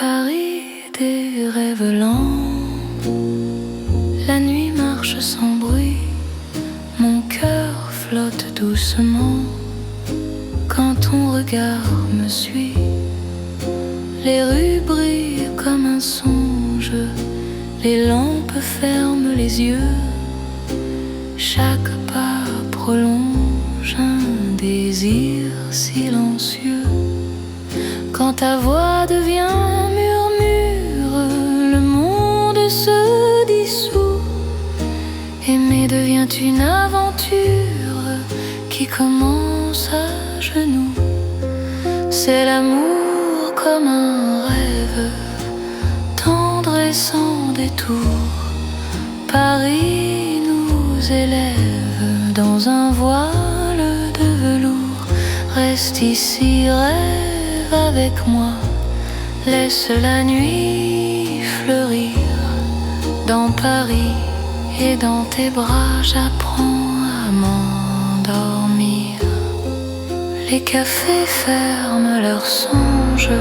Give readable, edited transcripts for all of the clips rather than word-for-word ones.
Paris des rêves lents, la nuit marche sans bruit, mon cœur flotte doucement quand ton regard me suit. Les rues brillent comme un songe, les lampes ferment les yeux, chaque pas prolonge un désir silencieux. Quand ta voix devient murmure, le monde se dissout. Aimer devient une aventure qui commence à genoux. C'est l'amour comme un rêve, tendre et sans détour. Paris nous élève dans un voile de velours. Reste ici, rêve avec moi, laisse la nuit fleurir. Dans Paris et dans tes bras, j'apprends à m'endormir. Les cafés ferment leurs songes,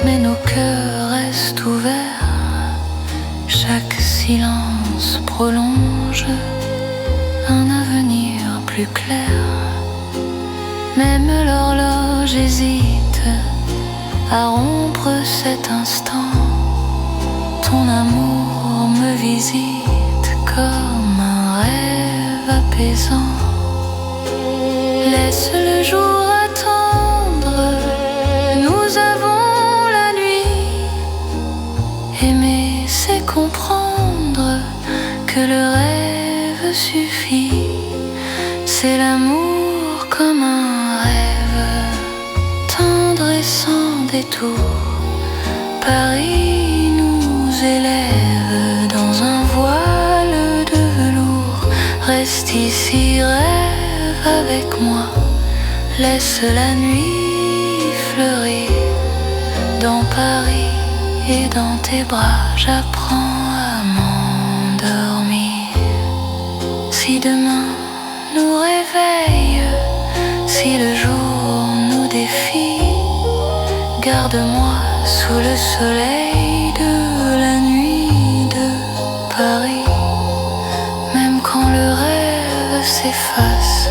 mais nos cœurs restent ouverts. Chaque silence prolonge un avenir plus clair. Même l'horloge hésite à rompre cet instant. Ton amour me visite comme un rêve apaisant. Laisse le jour attendre, nous avons la nuit. Aimer, c'est comprendre que le rêve suffit. C'est l'amour comme un rêve, tendre et sans détour. Paris nous élève dans un voile de velours. Reste ici, rêve avec moi, laisse la nuit fleurir. Dans Paris et dans tes bras, j'apprends à m'endormir. Si demain nous réveille, si le jour nous défie, garde-moi sous le soleil de la nuit de Paris. Même quand le rêve s'efface,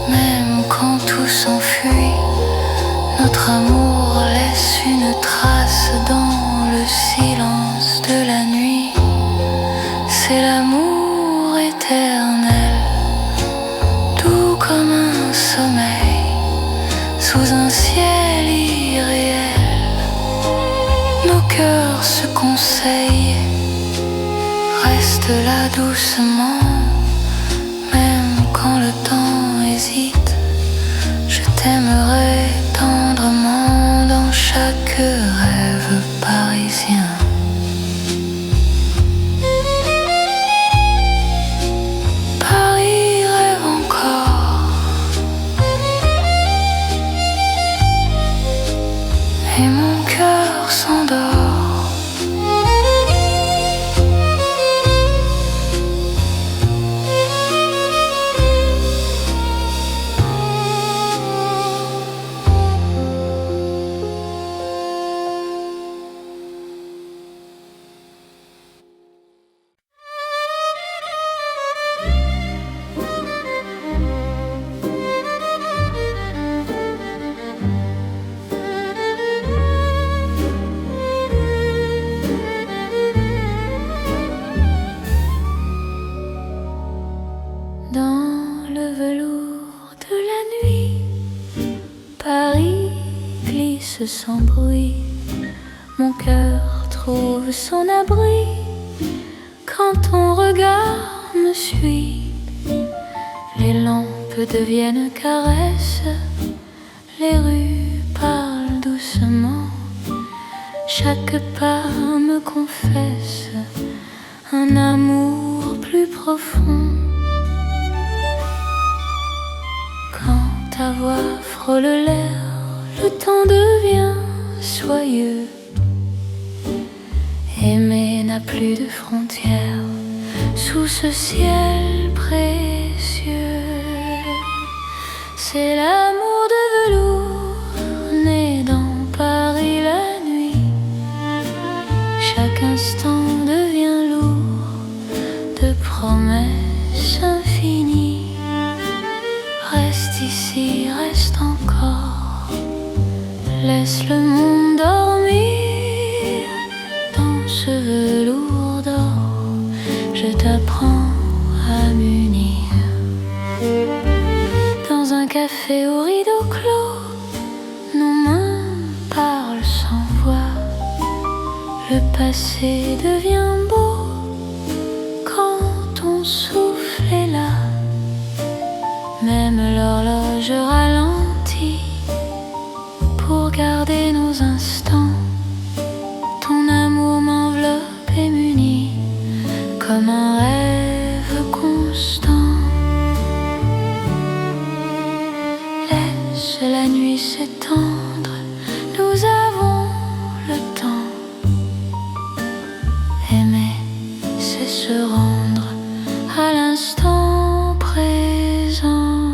même quand tout s'enfuit, notre amour laisse une trace dans le silence de la nuit. C'est l'amour éternel, doux comme un sommeil, sous un ciel irréel. Nos cœurs se conseillent, reste là doucement. Même quand le temps hésite, je t'aimerai tendrement dans chaque rêve parisien. Paris rêve encore, et mon cœur s'endort. Dans le velours de la nuit, Paris glisse sans bruit. Mon cœur trouve son abri quand ton regard me suit. Les lampes deviennent caresses, les rues parlent doucement. Chaque pas me confesse un amour plus profond. Quand ta voix frôle l'air, le temps devient soyeux. Aimer n'a plus de frontières sous ce ciel précieux. C'est l'amour de velours né dans Paris la nuit. instant devient lourd de promesses infinies. Reste ici, reste encore, laisse le monde dormir dans ce velours d'or. Je t'apprends à m'unir. Dans un café au rideau clos, nos mains parlent sans voix. Le passé devient beau quand ton souffle est là. Même l'horloge ralentit pour garder nos instants. Ton amour m'enveloppe et m'unit comme un rêve constant. Laisse la nuit s'étendre, nous avons le temps. Aimer, c'est se rendre à l'instant présent.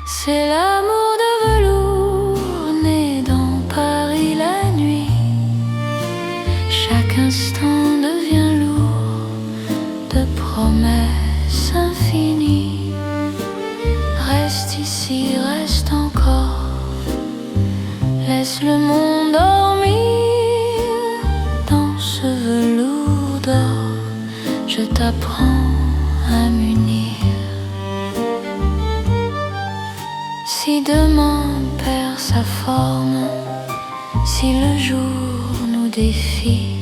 C'est l'amour de velours né dans Paris la nuit. Chaque instant devient lourd de promesses infinies. Reste ici, reste encore, laisse le monde dormir dans ce velours d'or. Je t'apprends à m'unir. Si demain perd sa forme, si le jour nous défie,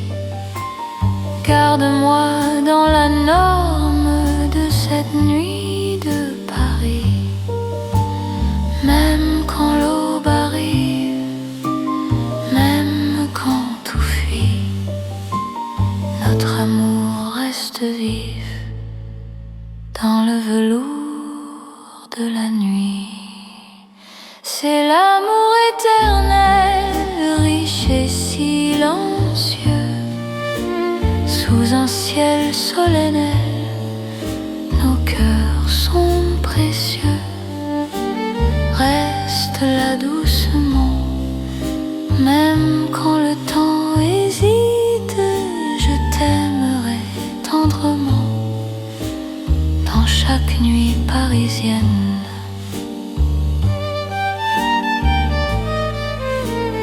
garde-moi dans la norme de cette nuit de Paris. Même quand l'aube arrive, même quand tout fuit, notre amour reste vif dans le velours de la nuit. C'est l'amour éternel, riche et silencieux, sous un ciel solennel, nos cœurs sont précieux. Reste là doucement, même quand le temps hésite, je t'aimerai tendrement dans chaque nuit parisienne.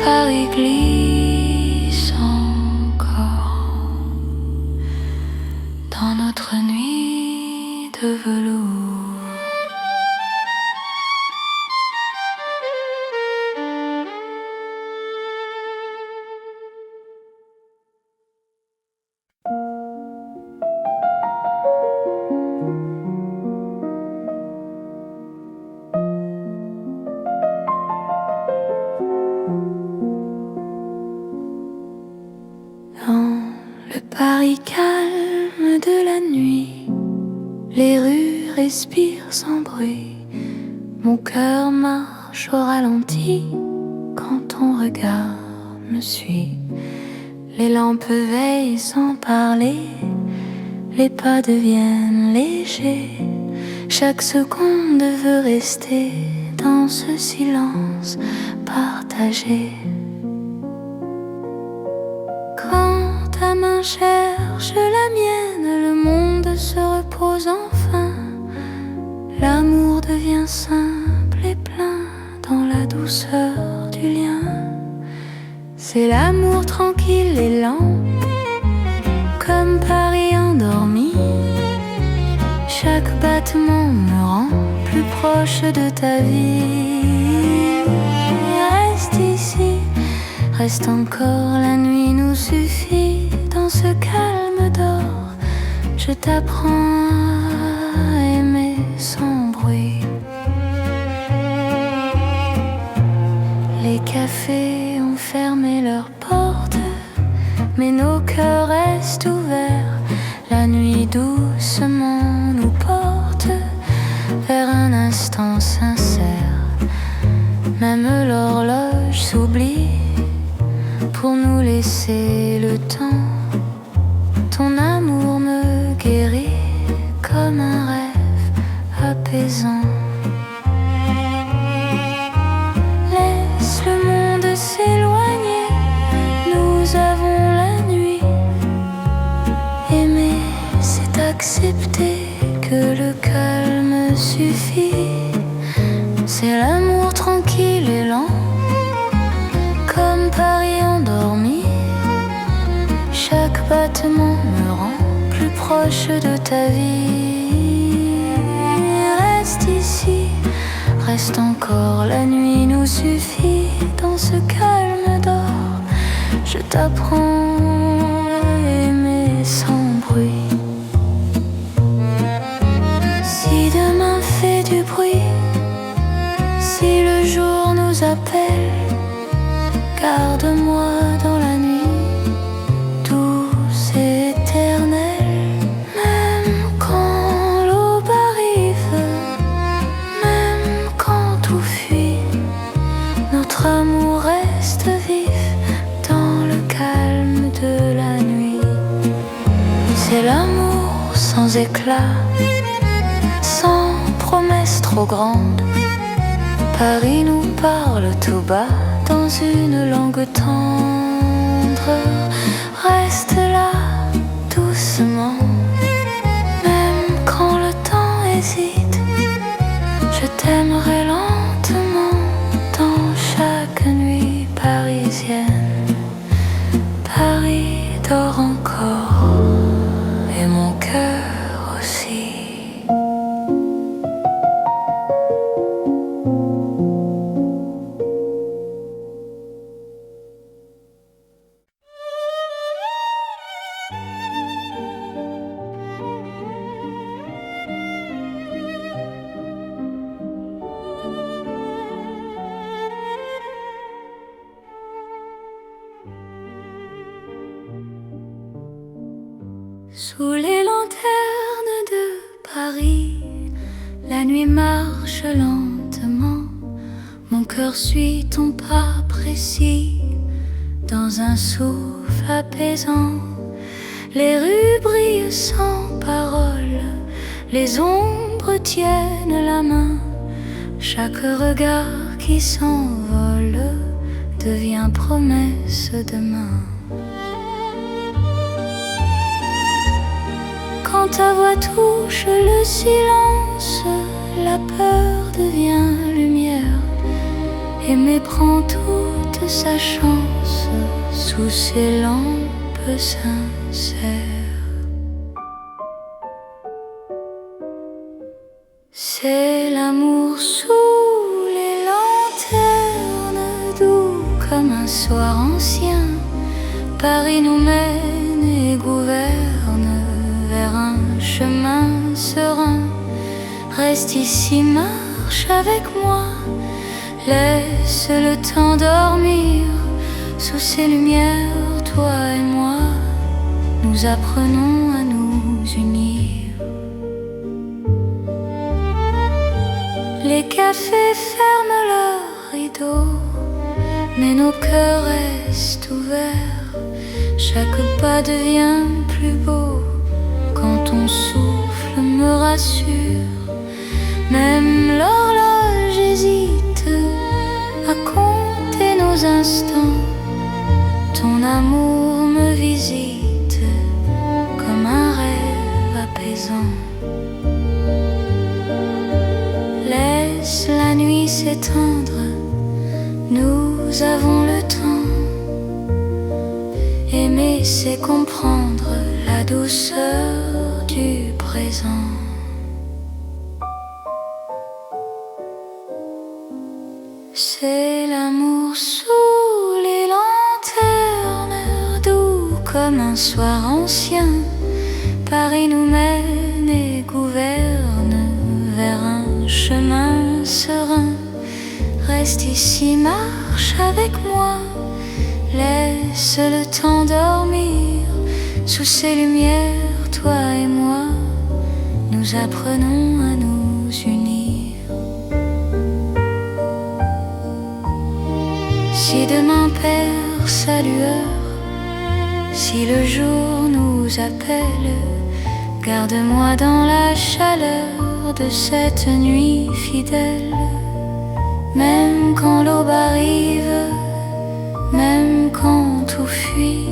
Paris glisse encore dans notre nuit de velours. Paris calme de la nuit, les rues respirent sans bruit. Mon cœur marche au ralenti quand ton regard me suit. Les lampes veillent sans parler, les pas deviennent légers. Chaque seconde veut rester dans ce silence partagé. Ta main cherche la mienne, le monde se repose enfin. L'amour devient simple et plein dans la douceur du lien. C'est l'amour tranquille et lent, comme Paris endormi. Chaque battement me rend plus proche de ta vie. Reste ici, reste encore, la nuit nous suffit. Dans ce calme d'or, je t'apprends à aimer sans bruit. Les cafés ont fermé leurs portes, mais nos cœurs restent ouverts. La nuit doucement nous porte vers un instant sincère. Même l'horloge s'oublie pour nous laisser le temps. Ton amour me guérit comme un rêve apaisant. Laisse le monde s'éloigner, nous avons la nuit. accepter que le calme suffit. C'est l'amour tranquille et lent, comme Paris endormi. Chaque battement me rend plus proche de ta vie. Reste ici, reste encore, la nuit nous suffit. Dans ce calme d'or, je t'apprends à aimer sans bruit. Si demain fait du bruit, si le jour nous appelle, garde-moi dans la nuit, douce et éternelle. Même quand l'aube arrive, même quand tout fuit, notre amour reste vif dans le calme de la nuit. C'est l'amour sans éclat, sans promesse trop grande. Paris nous parle tout bas dans une langue tendre. Reste là, doucement, même quand le temps hésite. Je t'aimerai lentement dans chaque nuit parisienne. Paris dort encore et mon cœur aussi. Sous les lanternes de Paris, la nuit marche lentement. Mon cœur suit ton pas précis dans un souffle apaisant. Les rues brillent sans parole, les ombres tiennent la main. Chaque regard qui s'envole devient promesse demain. Quand ta voix touche le silence, la peur devient lumière. Aimer prend toute sa chance sous ces lampes sincères. C'est l'amour sous les lanternes, doux comme un soir ancien. Paris nous mène et gouverne vers un chemin serein. Reste ici, marche avec moi, laisse le temps dormir. Sous ces lumières, toi et moi, nous apprenons à nous unir. Les cafés ferment leurs rideaux, mais nos cœurs restent ouverts. Chaque pas devient plus beau quand ton souffle me rassure. Même l'horloge hésite à compter nos instants. Ton amour me visite comme un rêve apaisant. Laisse la nuit s'étendre, nous avons le temps. Aimer, c'est comprendre la douceur du présent. C'est l'amour sous les lanternes, doux comme un soir ancien. Paris nous mène et gouverne vers un chemin serein. Reste ici, marche avec moi, laisse le temps dormir. Sous ces lumières, toi et moi, nous apprenons à nous unir. Si demain perd sa lueur, si le jour nous appelle, garde-moi dans la chaleur de cette nuit fidèle. Même quand l'aube arrive, même quand tout fuit,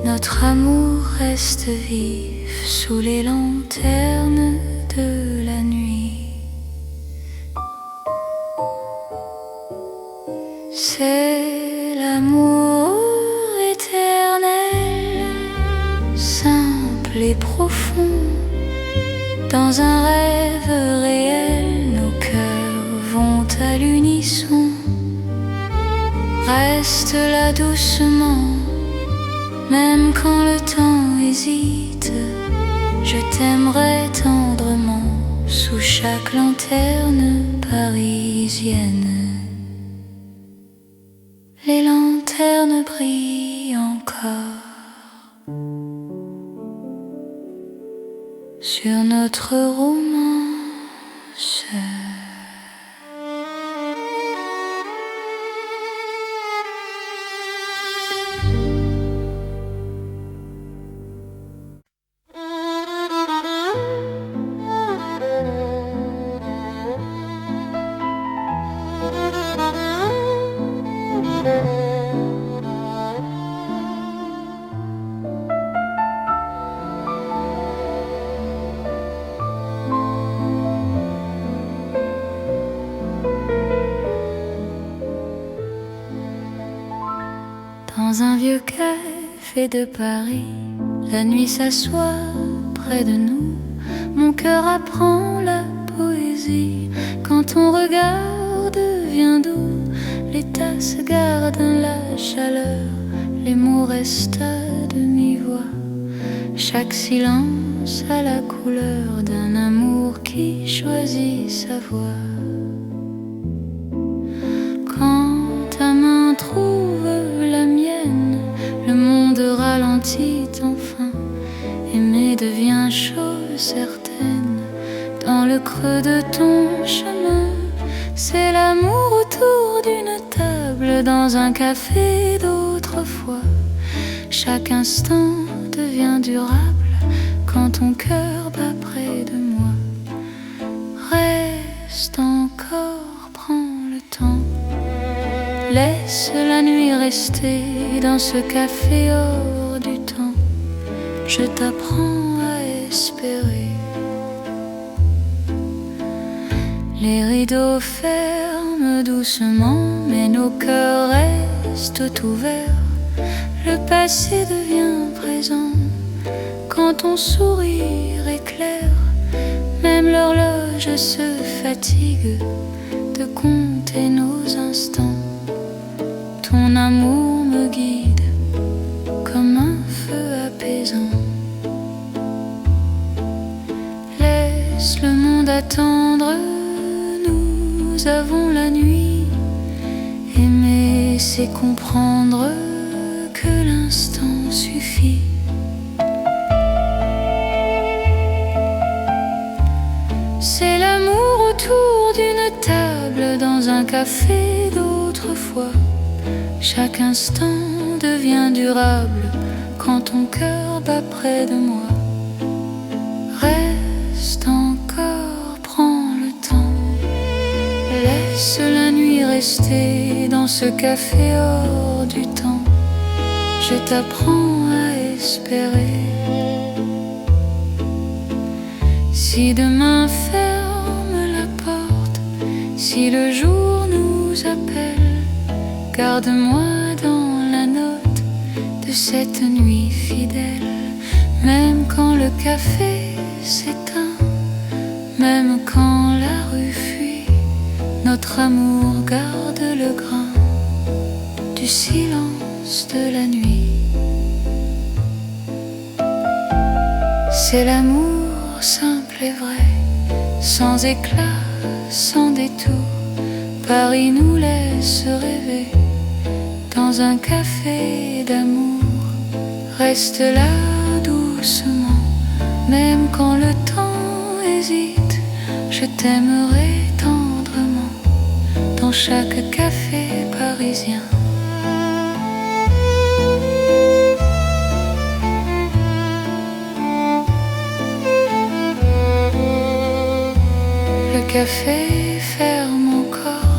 notre amour reste vif sous les lanternes de la nuit. C'est l'amour éternel, simple et profond. Dans un rêve réel, nos cœurs vont à l'unisson. Reste là doucement, même quand le temps hésite. Je t'aimerai tendrement sous chaque lanterne parisienne. Les lanternes brillent encore sur notre romance. Dans un vieux café de Paris, la nuit s'assoit près de nous. Mon cœur apprend la poésie quand ton regard devient doux. Les tasses gardent la chaleur, les mots restent à demi-voix. Chaque silence a la couleur d'un amour qui choisit sa voie. Quand ta main trouve la mienne, le monde ralentit enfin. Aimer devient chose certaine. Dans le creux de ton chemin, c'est l'amour autour d'une table dans un café d'autrefois. Chaque instant devient durable quand ton cœur bat près de moi. Reste encore, prends le temps. Laisse la nuit rester dans ce café hors du temps. Je t'apprends à espérer. Les rideaux ferment doucement, mais nos cœurs restent ouverts. Le passé devient présent quand ton sourire éclaire. Même l'horloge se fatigue de compter nos instants. Ton amour me guide comme un feu apaisant. Laisse le monde attendre, nous avons la nuit. Aimer, c'est comprendre que l'instant suffit. C'est l'amour autour d'une table dans un café d'autrefois. Chaque instant devient durable quand ton cœur bat près de moi. Reste encore, prends le temps. Laisse la nuit rester dans ce café hors du temps. Je t'apprends à espérer. Si demain ferme la porte, si le jour nous appelle, garde-moi dans la note de cette nuit fidèle. Même quand le café s'éteint, même quand la rue fuit, notre amour garde le grain du silence de la nuit. C'est l'amour simple et vrai, sans éclat, sans détour. Paris nous laisse rêver dans un café d'amour. Reste là doucement, même quand le temps hésite. Je t'aimerai tendrement dans chaque café parisien. Le café ferme encore,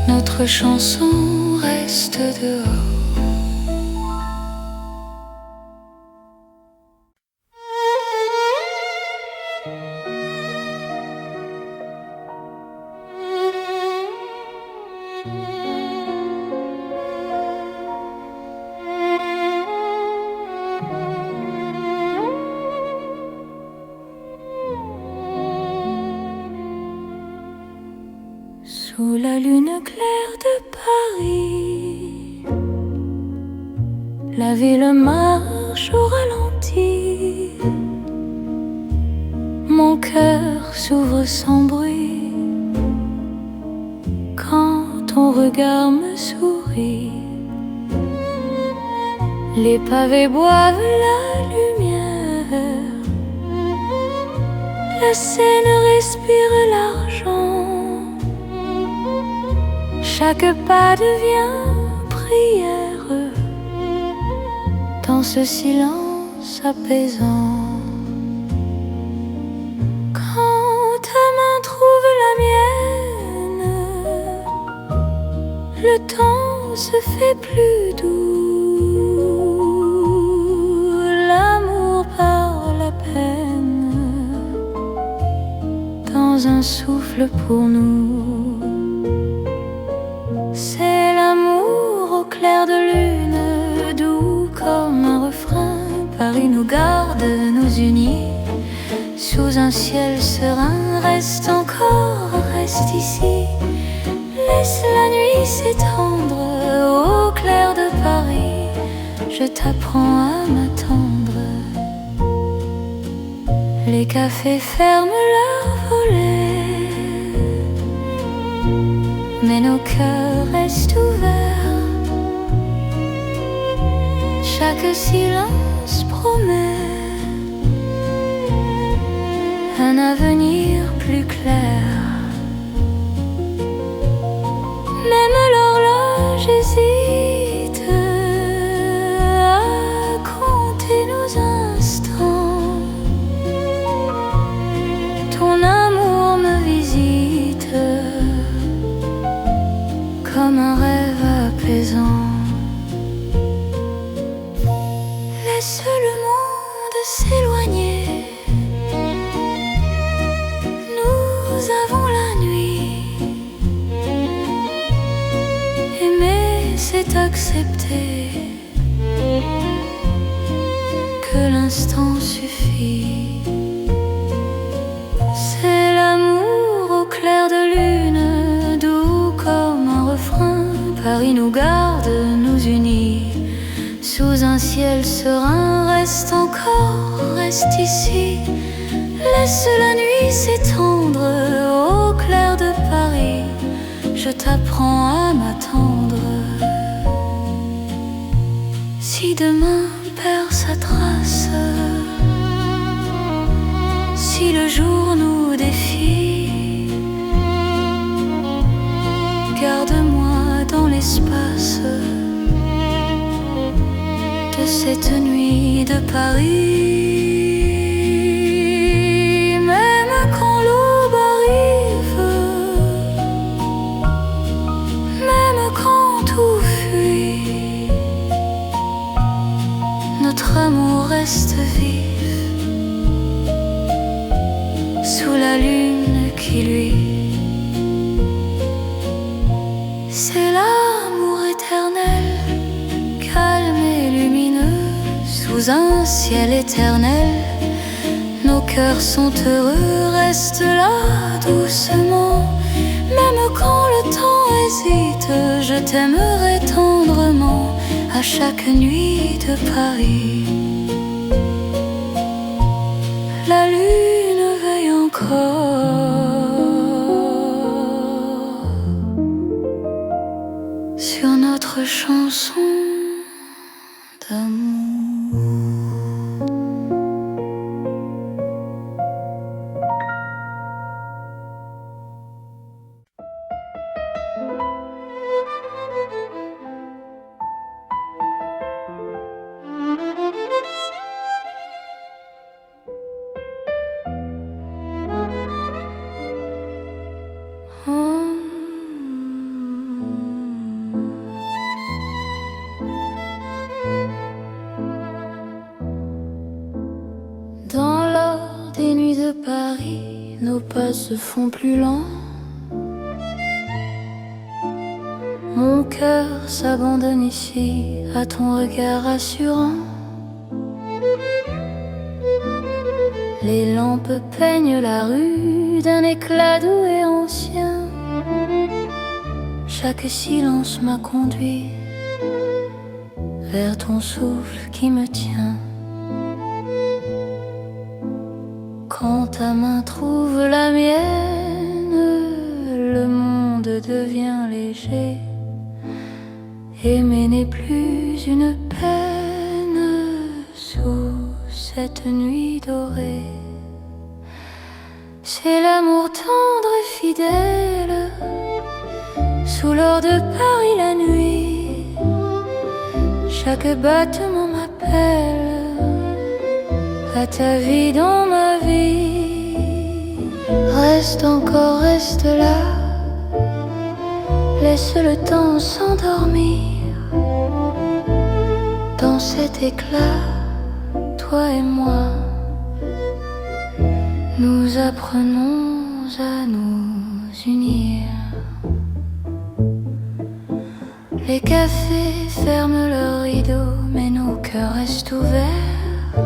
notre chanson reste dehors. la lune claire de Paris. La ville marche au ralenti. Mon cœur s'ouvre sans bruit quand ton regard me sourit. Les pavés boivent la lumière. La Seine respire l'argent. Chaque pas devient prière dans ce silence apaisant. Quand ta main trouve la mienne, le temps se fait plus doux. L'amour par la peine dans un souffle pour nous. C'est l'amour au clair de lune, doux comme un refrain. Paris nous garde, nous unit sous un ciel serein. Reste encore, reste ici. Laisse la nuit s'étendre au clair de Paris. Je t'apprends à m'attendre. Les cafés ferment leurs volets, mais nos cœurs restent ouverts. Chaque silence promet un avenir plus clair. Même l'horloge hésite à compter nos instants. Ton amour me visite comme un rêve apaisant. Laisse le monde s'éloigner. Nous avons la nuit. Aimer, c'est accepter que l'instant suffit. C'est l'amour au clair de lune, doux comme un refrain. Paris nous garde, nous unit sous un ciel serein. Reste encore, reste ici. Laisse la nuit s'étendre au clair de Paris. Je t'apprends à m'attendre. Si demain perd sa trace, si le jour nous défie, garde-moi dans l'espace de cette nuit de Paris. Même quand l'aube arrive, même quand tout fuit, notre amour reste vif sous la lune qui luit. C'est l'amour éternel, calme et lumineux, sous un ciel éternel. Nos cœurs sont heureux, reste là doucement. Même quand le temps hésite, je t'aimerai tendrement à chaque nuit de Paris. La lune veille encore sur notre chanson d'amour. Dans l'or des nuits de Paris, nos pas se font plus lents. Mon cœur s'abandonne ici à ton regard rassurant. Les lampes peignent la rue d'un éclat doux et ancien. Chaque silence m'a conduit vers ton souffle qui me tient. Quand ta main trouve la mienne, le monde devient léger. Aimer n'est plus une peine sous cette nuit dorée. C'est l'amour tendre et fidèle sous l'or de Paris la nuit. Chaque battement m'appelle à ta vie dans ma vie. Reste encore, reste là, laisse le temps s'endormir. Dans cet éclat, toi et moi, nous apprenons à nous unir. Les cafés ferment leurs rideaux, mais nos cœurs restent ouverts.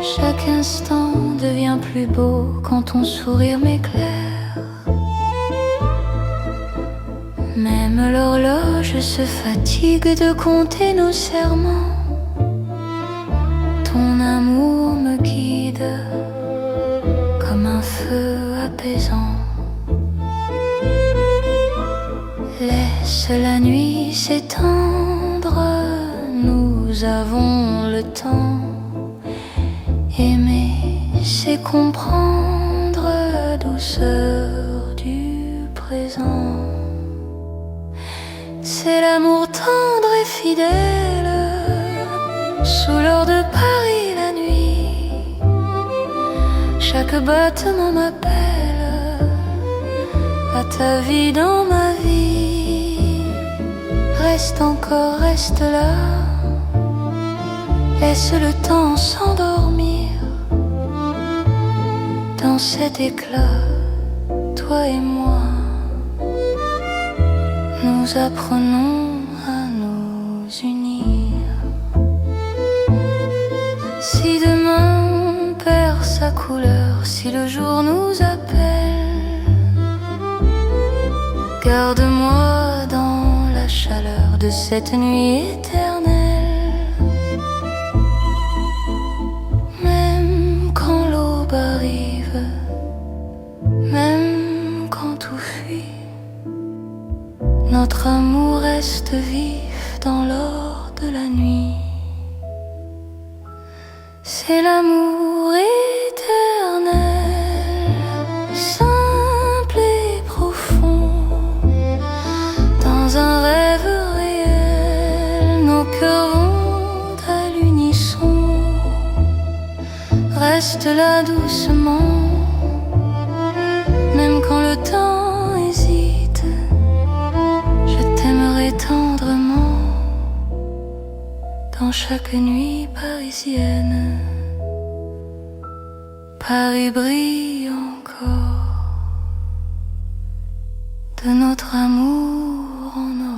Chaque instant devient plus beau quand ton sourire m'éclaire. Même l'horloge se fatigue de compter nos serments. Ton amour me guide comme un feu apaisant. Laisse la nuit s'étendre, nous avons le temps. Aimer, c'est comprendre la douceur du présent. C'est l'amour tendre et fidèle sous l'or de Paris la nuit. Chaque battement m'appelle à ta vie dans ma vie. Reste encore, reste là, laisse le temps s'endormir. Dans cet éclat, toi et moi, nous apprenons à nous unir. Si demain perd sa couleur, si le jour nous appelle, garde-moi dans la chaleur de cette nuit éternelle. Même quand l'aube arrive, même quand tout fuit, notre amour reste vif dans l'or de la nuit. C'est l'amour éternel, simple et profond. Dans un rêve réel, nos cœurs vont à l'unisson. Reste là doucement, même quand le temps hésite. Je t'aimerai tendrement dans chaque nuit parisienne. Paris brille encore de notre amour en or.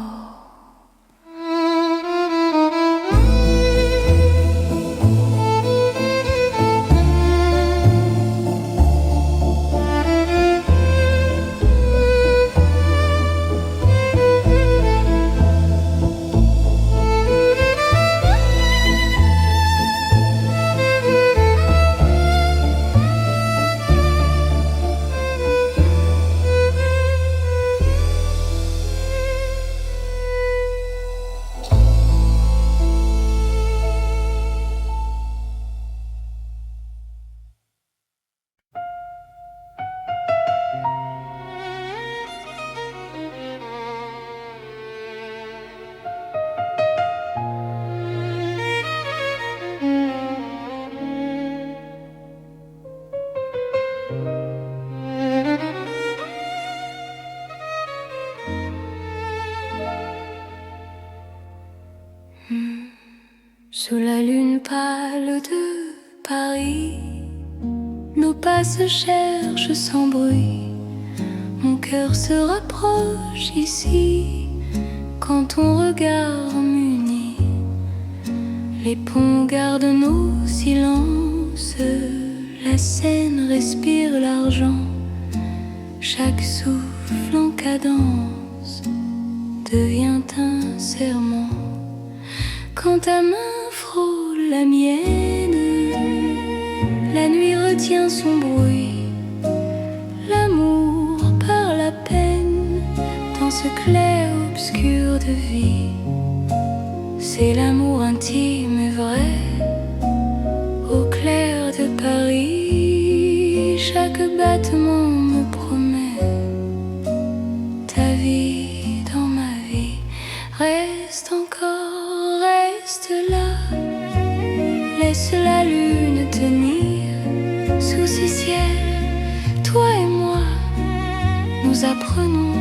Sous la lune pâle de Paris, nos pas se cherchent sans bruit. Mon cœur se rapproche ici quand ton regard m'unit. Les ponts gardent nos silences, la Seine respire l'argent. Chaque souffle souffle en cadence devient un serment. Quand ta main frôle la mienne, la nuit retient son bruit. L'amour parle à peine dans ce clair-obscur de vie. C'est l'amour intime et vrai, au clair de Paris. Chaque battement me promet ta vie dans ma vie. Reste encore, reste là. Laisse la lune tenir sous ce ciel. Toi et moi, nous apprenons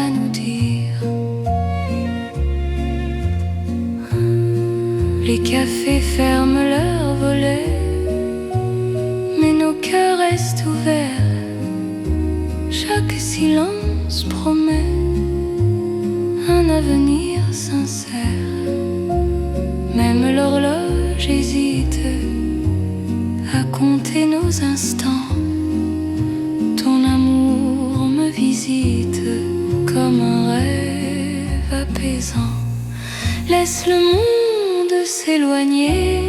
à nous dire. Les cafés ferment leurs volets, mais nos cœurs restent ouverts. Chaque silence promet un avenir sincère. Même l'horloge hésite à compter nos instants. Ton amour me visite comme un rêve apaisant. Laisse le monde s'éloigner.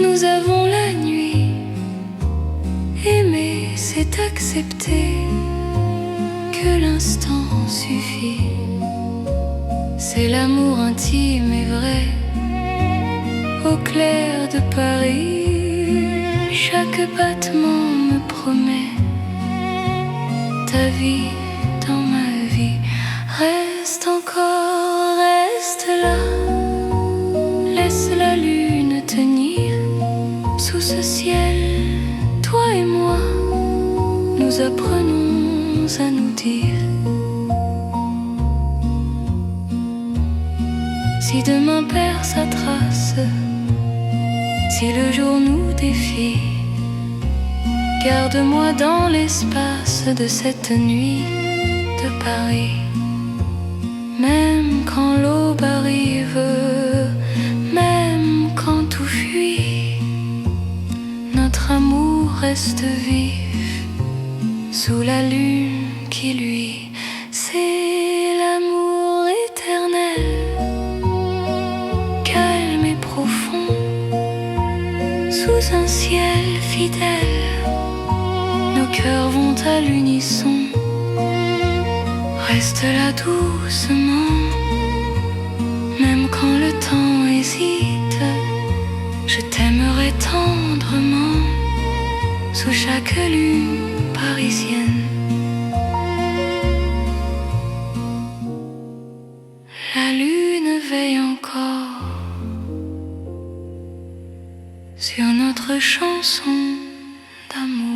Nous avons la nuit. Aimer, c'est accepter que l'instant suffit. C'est l'amour intime et vrai, au clair de Paris. Chaque battement me promet ta vie dans ma vie. Reste encore, reste là. Laisse la lune tenir sous ce ciel. Toi et moi, nous apprenons à nous dire. Si demain perd sa trace, si le jour nous défie, garde-moi dans l'espace de cette nuit de Paris. Même quand l'aube arrive, même quand tout fuit, notre amour reste vif sous la lune qui luit. C'est l'amour éternel, calme et profond, sous un ciel fidèle. Nos cœurs vont à l'unisson. Reste là doucement, même quand le temps hésite. Je t'aimerai tendrement sous chaque lune parisienne. La lune veille encore sur notre chanson d'amour.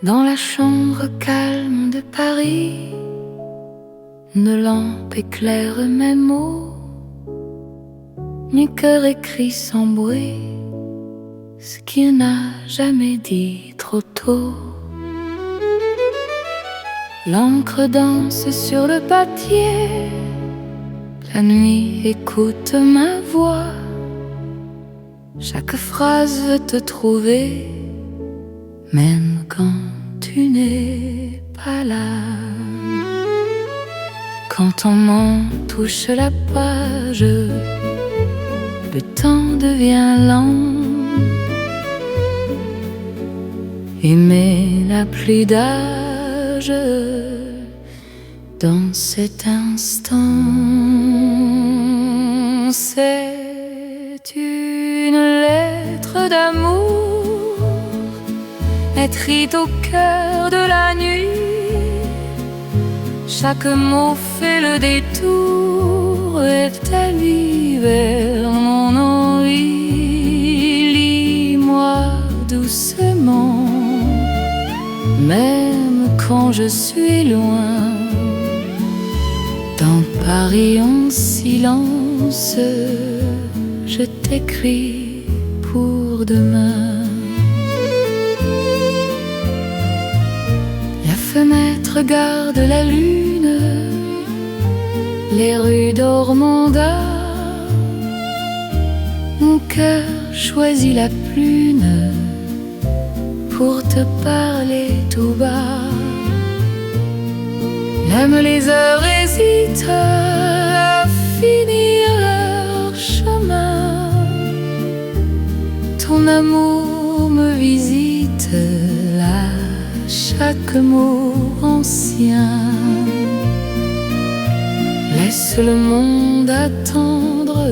Dans la chambre calme de Paris, une lampe éclaire mes mots. Mon cœur écrit sans bruit ce qu'il n'a jamais dit trop tôt. L'encre danse sur le papier, la nuit écoute ma voix. Chaque phrase veut te trouver, même quand tu n'es pas là. Quand ton main touche la page, le temps devient lent. Aimer n'a plus d'âge dans cet instant. C'est une lettre d'amour écrite au cœur de la nuit. Chaque mot fait le détour et t'allie vers mon envie. Lis-moi doucement, même quand je suis loin, dans Paris en silence. d'avance, je t'écris pour demain. La fenêtre garde la lune, les rues d'Ormanda. Mon cœur choisit la prune pour te parler tout bas. Même les heures hésitent à finir leur chemin. Ton amour me visite à chaque mot ancien. Laisse le monde attendre,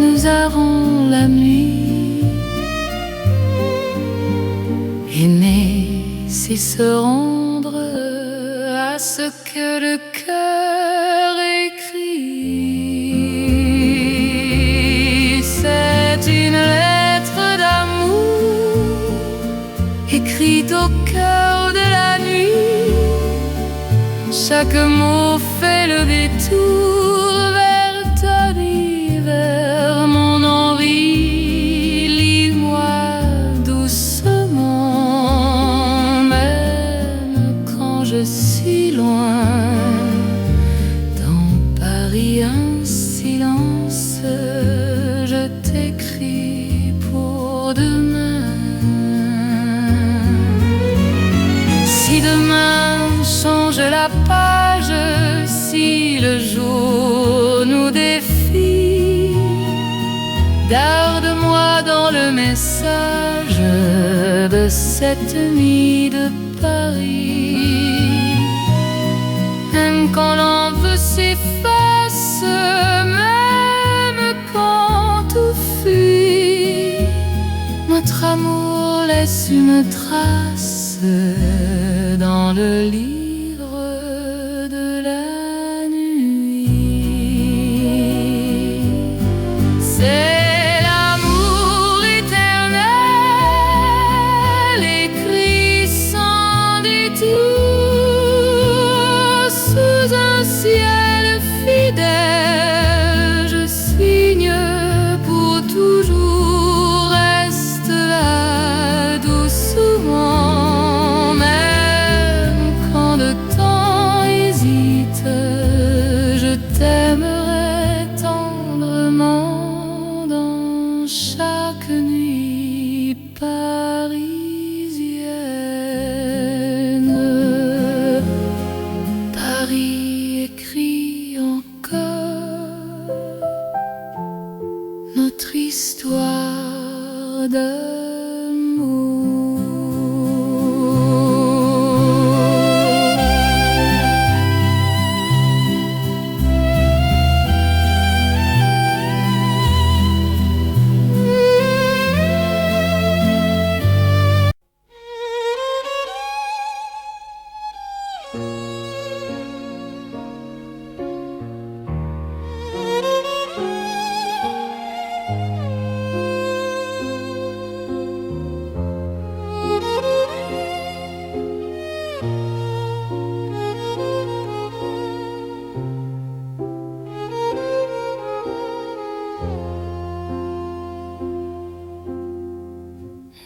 nous avons la nuit. Aimer, c'est se rendre à ce que le cœur écrit. C'est une lettre d'amour écrite au cœur de la nuit. Chaque mot fait le détour vers ta vie, vers mon envie. Lis-moi doucement, même quand je suis loin. Dans Paris, un silence, je t'écris pour demain. Si demain change la page, si le jour nous défie, garde-moi dans le message de cette nuit de Paris. Même quand l'envie s'efface, même quand tout fuit, notre amour laisse une trace dans le livre de la nuit. C'est l'amour éternel, écrit sans détour, sous un ciel fidèle. Je signe pour toujours, reste là doucement. Même quand le temps hésite, je t'aimerai tendrement dans chaque nuit parisienne. Paris écrit encore notre histoire d'amour.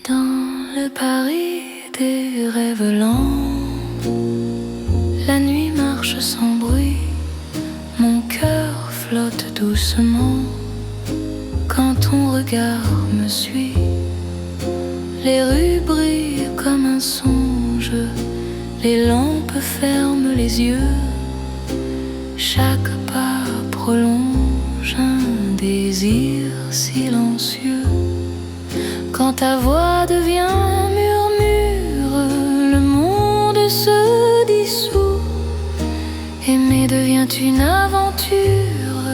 Dans le Paris des rêves lents, la nuit marche sans bruit, mon cœur flotte doucement quand ton regard me suit. Les rues brillent comme un songe, les lampes ferment les yeux, chaque pas prolonge un désir silencieux. Quand ta voix devient murmure, le monde se dissout. Aimer devient une aventure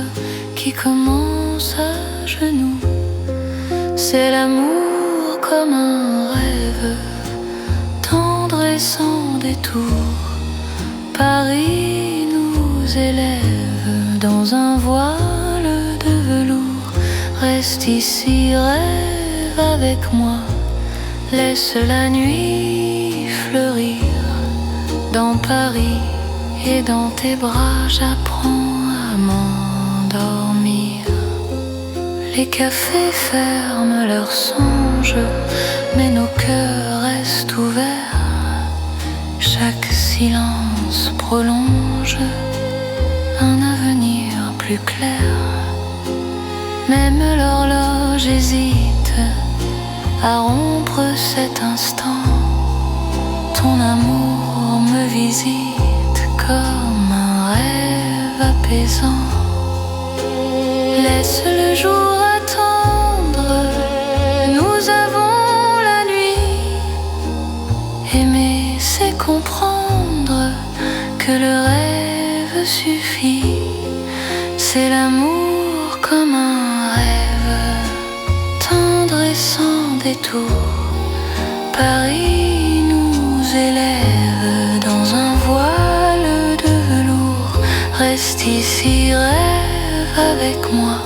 qui commence à genoux. C'est l'amour comme un rêve, tendre et sans détour. Paris nous élève dans un voile de velours. Reste ici, rêve avec moi, laisse la nuit fleurir. Dans Paris et dans tes bras, j'apprends à m'endormir. m'endormir. Les cafés ferment leurs songes, mais nos cœurs restent ouverts. Chaque silence prolonge un avenir plus clair. Même l'horloge hésite à rompre cet instant. Ton amour me visite comme un rêve apaisant. Laisse le jour attendre, nous avons la nuit. Aimer, c'est comprendre que le rêve suffit. C'est l'amour comme un rêve, tendre et sans détour. Paris nous élève dans un voile de velours. Reste ici, rêve avec moi.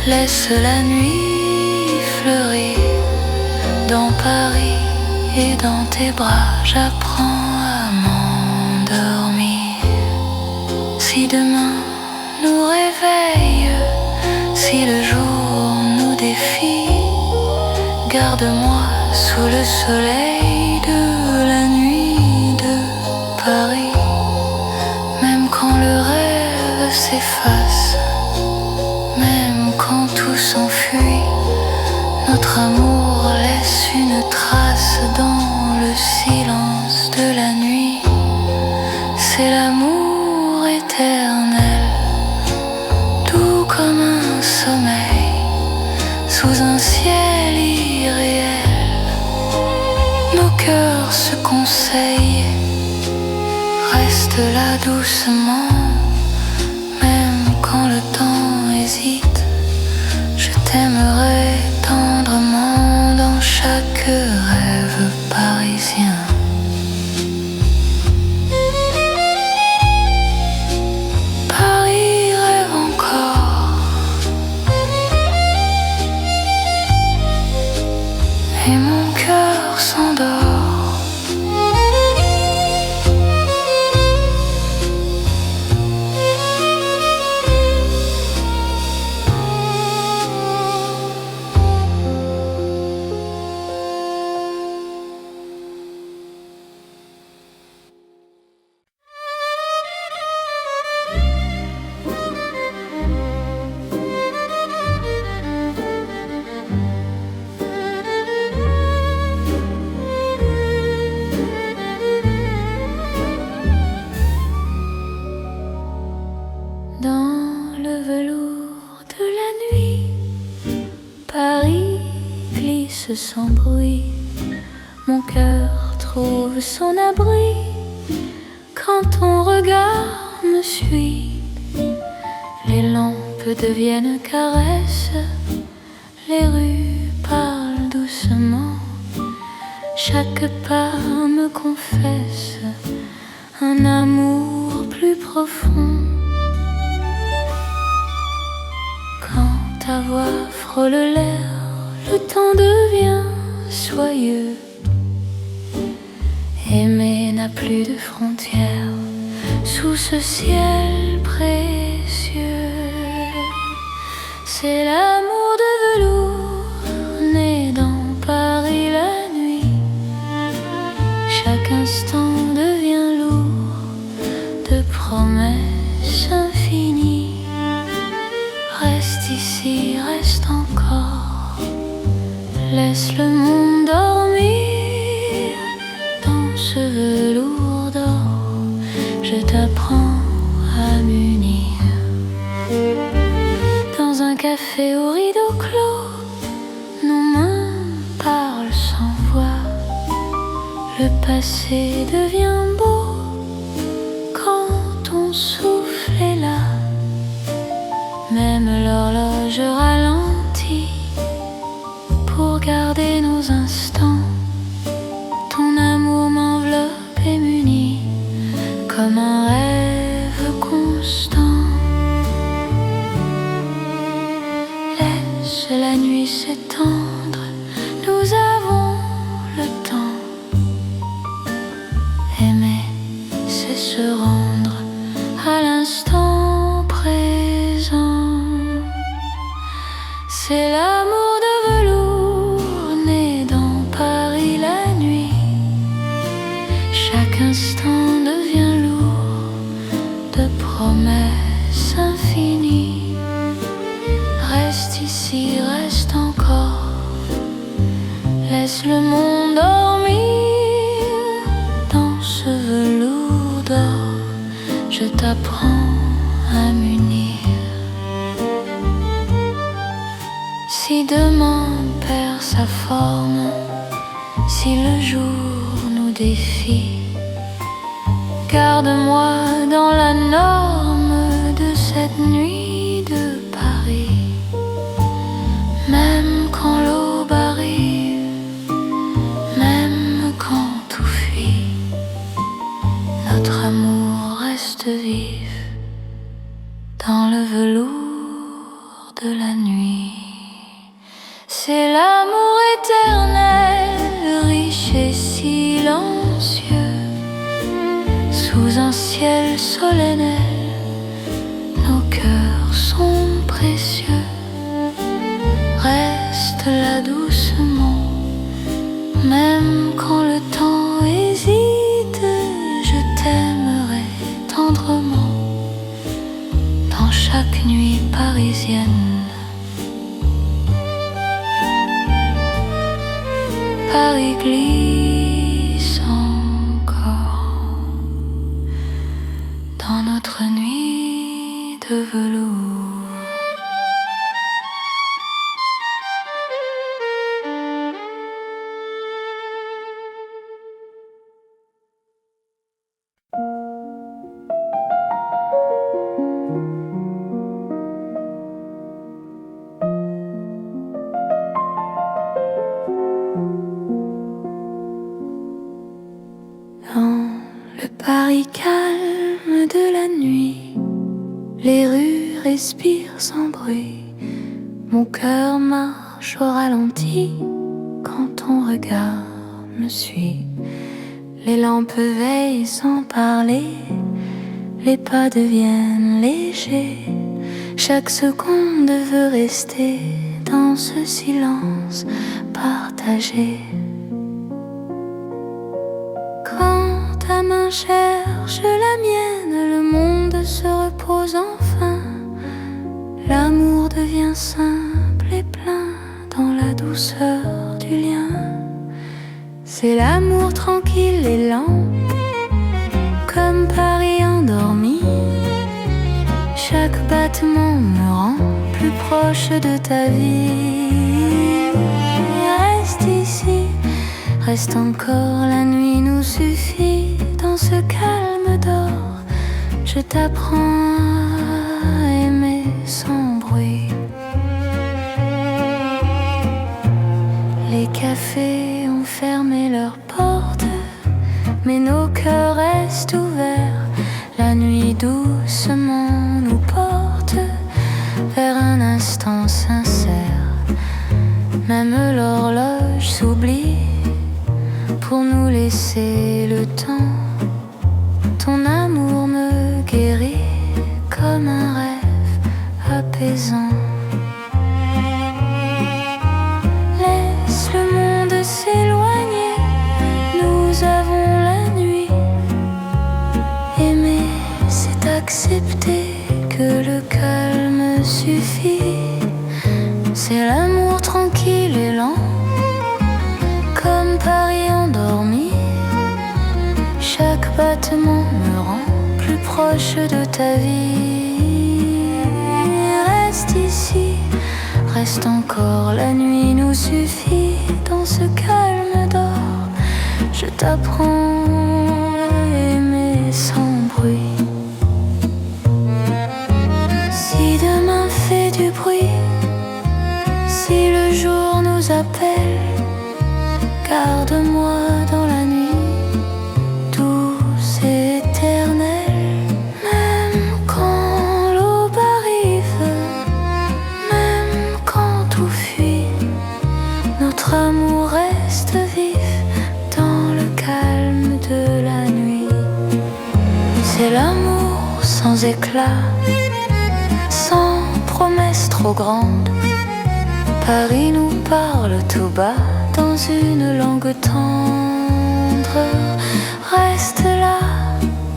Laisse la nuit fleurir dans Paris et dans tes bras. J'apprends à m'endormir. Si demain nous réveille, si le jour nous défie, garde-moi sous le soleil de la nuit de Paris. Même quand le rêve s'efface, même quand tout s'enfuit, notre amour laisse une trace dans le silence de la nuit. C'est l'amour éternel, doux comme un sommeil, sous un ciel irréel. Nos cœurs se conseillent, reste là doucement. Même quand le temps hésite, je t'aimerai tendrement dans chaque rêve parisien. Paris rêve encore, et mon cœur s'endort. Dans le velours de la nuit, Paris glisse sans bruit. Mon cœur trouve son abri quand ton regard me suit. Les lampes deviennent caresses, les rues parlent doucement. Chaque pas me confesse un amour plus profond. Quand ta voix frôle l'air, le temps devient soyeux. Aimer n'a plus de frontières sous ce ciel précieux. C'est l'amour de velours né dans Paris la nuit. Chaque instant devient lourd de promesses infinies. Reste ici, reste encore, laisse le monde dormir dans ce velours d'or. Je t'apprends à m'unir. Dans un café au rideau clos, nos mains parlent sans voix. Le passé devient beau quand ton souffle est là. Même l'horloge ralentit pour garder nos instants. Ton amour m'enveloppe et m'unit comme un rêve constant. Laisse la nuit s'étendre, nous avons le temps. Aimer, c'est se rendre à l'instant présent. C'est l'amour de velours né dans Paris la nuit. Chaque instant devient lourd de promesses infinies. Reste ici, reste encore. Laisse le monde dormir dans ce velours d'or. Je t'apprends à m'unir. Si demain perd sa forme, si le jour nous défie, garde-moi dans la norme de cette nuit de Paris. Même quand l'aube arrive, même quand tout fuit, notre amour reste vif dans le velours de la nuit. C'est l'amour éternel, riche et silencieux, sous un ciel solennel, nos cœurs sont précieux. Reste là doucement, même quand le temps hésite, je t'aimerai tendrement dans chaque nuit parisienne. Paris glisse encore dans notre nuit de velours. Paris calme de la nuit, les rues respirent sans bruit. Mon cœur marche au ralenti quand ton regard me suit. Les lampes veillent sans parler, les pas deviennent légers. Chaque seconde veut rester dans ce silence partagé. Ta main cherche la mienne, le monde se repose enfin. L'amour devient simple et plein dans la douceur du lien. C'est l'amour tranquille et lent, comme Paris endormi. Chaque battement me rend plus proche de ta vie. Reste ici, reste encore, la nuit nous suffit. Dans ce calme d'or, je t'apprends à aimer sans bruit. Les cafés ont fermé leurs portes, mais nos cœurs restent ouverts. La nuit doucement nous porte vers un instant sincère. Même l'horloge s'oublie pour nous laisser le temps. Ton amour me guérit comme un rêve apaisant. Laisse le monde s'éloigner, nous avons la nuit. Aimer, c'est accepter que le calme suffit. C'est l'amour tranquille et lent, comme Paris endormi. Chaque battement me rend plus proche de ta vie. Reste ici, reste encore, la nuit nous suffit. Dans ce calme d'or, je t'apprends à aimer sans bruit. Si demain fait du bruit, si le jour nous appelle, garde-moi dans la nuit. Notre amour reste vif dans le calme de la nuit. C'est l'amour sans éclat, sans promesse trop grande. Paris nous parle tout bas dans une langue tendre. Reste là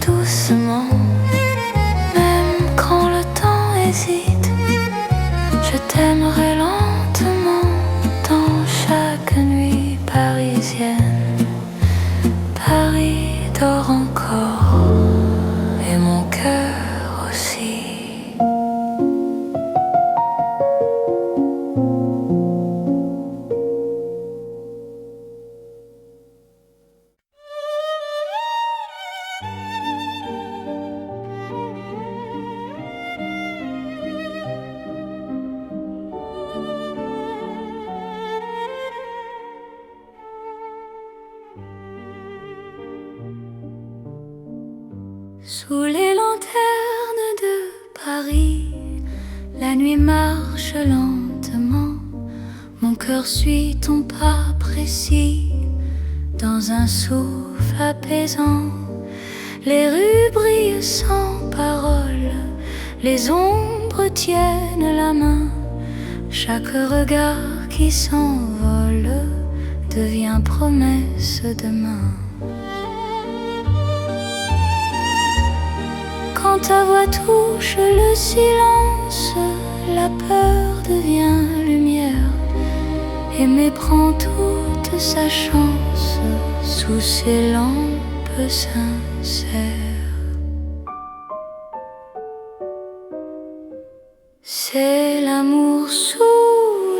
doucement, même quand le temps hésite. Je t'aimerai lentement dans chaque nuit parisienne. Paris dort encore et mon cœur aussi. Sous les lanternes de Paris, la nuit marche lentement. Mon cœur suit ton pas précis dans un souffle apaisant. Les rues brillent sans parole, les ombres tiennent la main. Chaque regard qui s'envole devient promesse demain. Quand ta voix touche le silence, la peur devient lumière. Aimer prend toute sa chance sous ces lampes sincères. C'est l'amour sous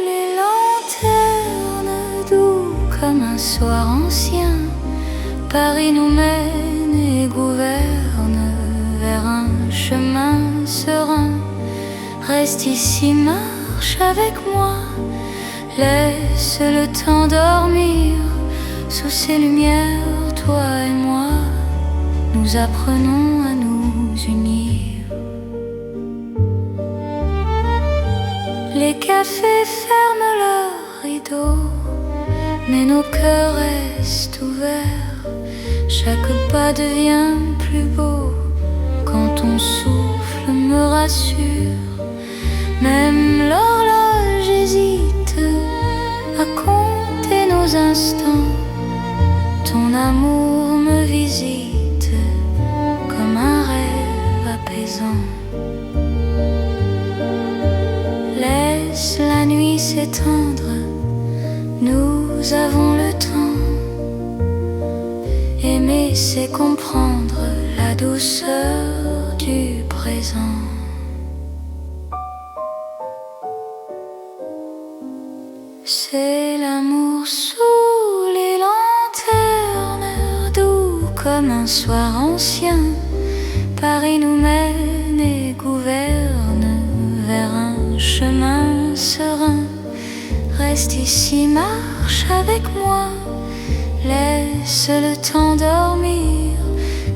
les lanternes, doux comme un soir ancien. Paris nous mène et gouverne vers un chemin serein. Reste ici, marche avec moi, laisse le temps dormir. Sous ces lumières, toi et moi, nous apprenons à nous unir. Les cafés ferment leurs rideaux, mais nos cœurs restent ouverts. Chaque pas devient plus beau quand ton souffle me rassure. Même l'horloge hésite à compter nos instants. Ton amour me visite comme un rêve apaisant. Laisse la nuit s'étendre, nous avons le temps. Aimer, c'est comprendre la douceur du présent. C'est l'amour sous les lanternes, doux comme un soir ancien. Paris nous mène et gouverne vers un chemin serein. Reste ici, marche avec moi, laisse le temps dormir.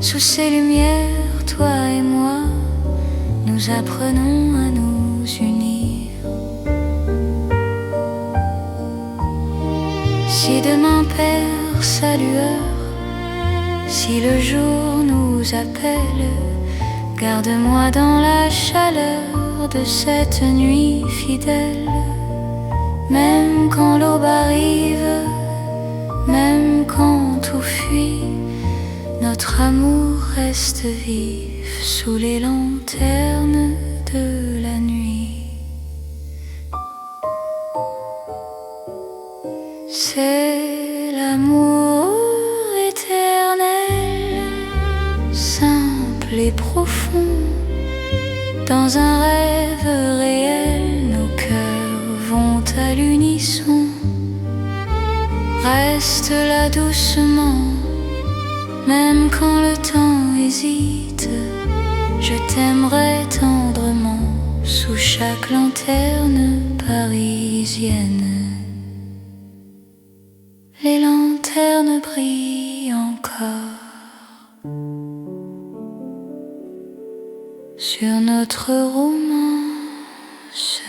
Sous ces lumières, toi et moi, nous apprenons à nous unir. Si demain perd sa lueur, si le jour nous appelle, garde-moi dans la chaleur de cette nuit fidèle. Même quand l'aube arrive, même quand tout fuit, notre amour reste vif sous les lanternes de la nuit. C'est l'amour éternel, simple et profond. Dans un rêve réel, nos cœurs vont à l'unisson. Reste là doucement, même quand le temps hésite. Je t'aimerai tendrement sous chaque lanterne parisienne. Les lanternes brillent encore sur notre romance.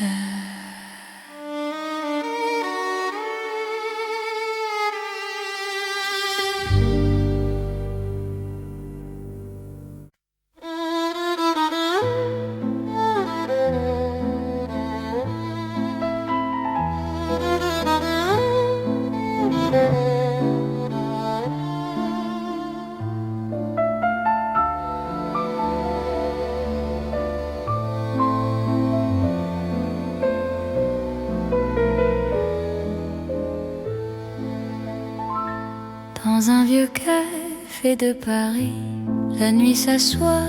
Dans un vieux café de Paris, la nuit s'assoit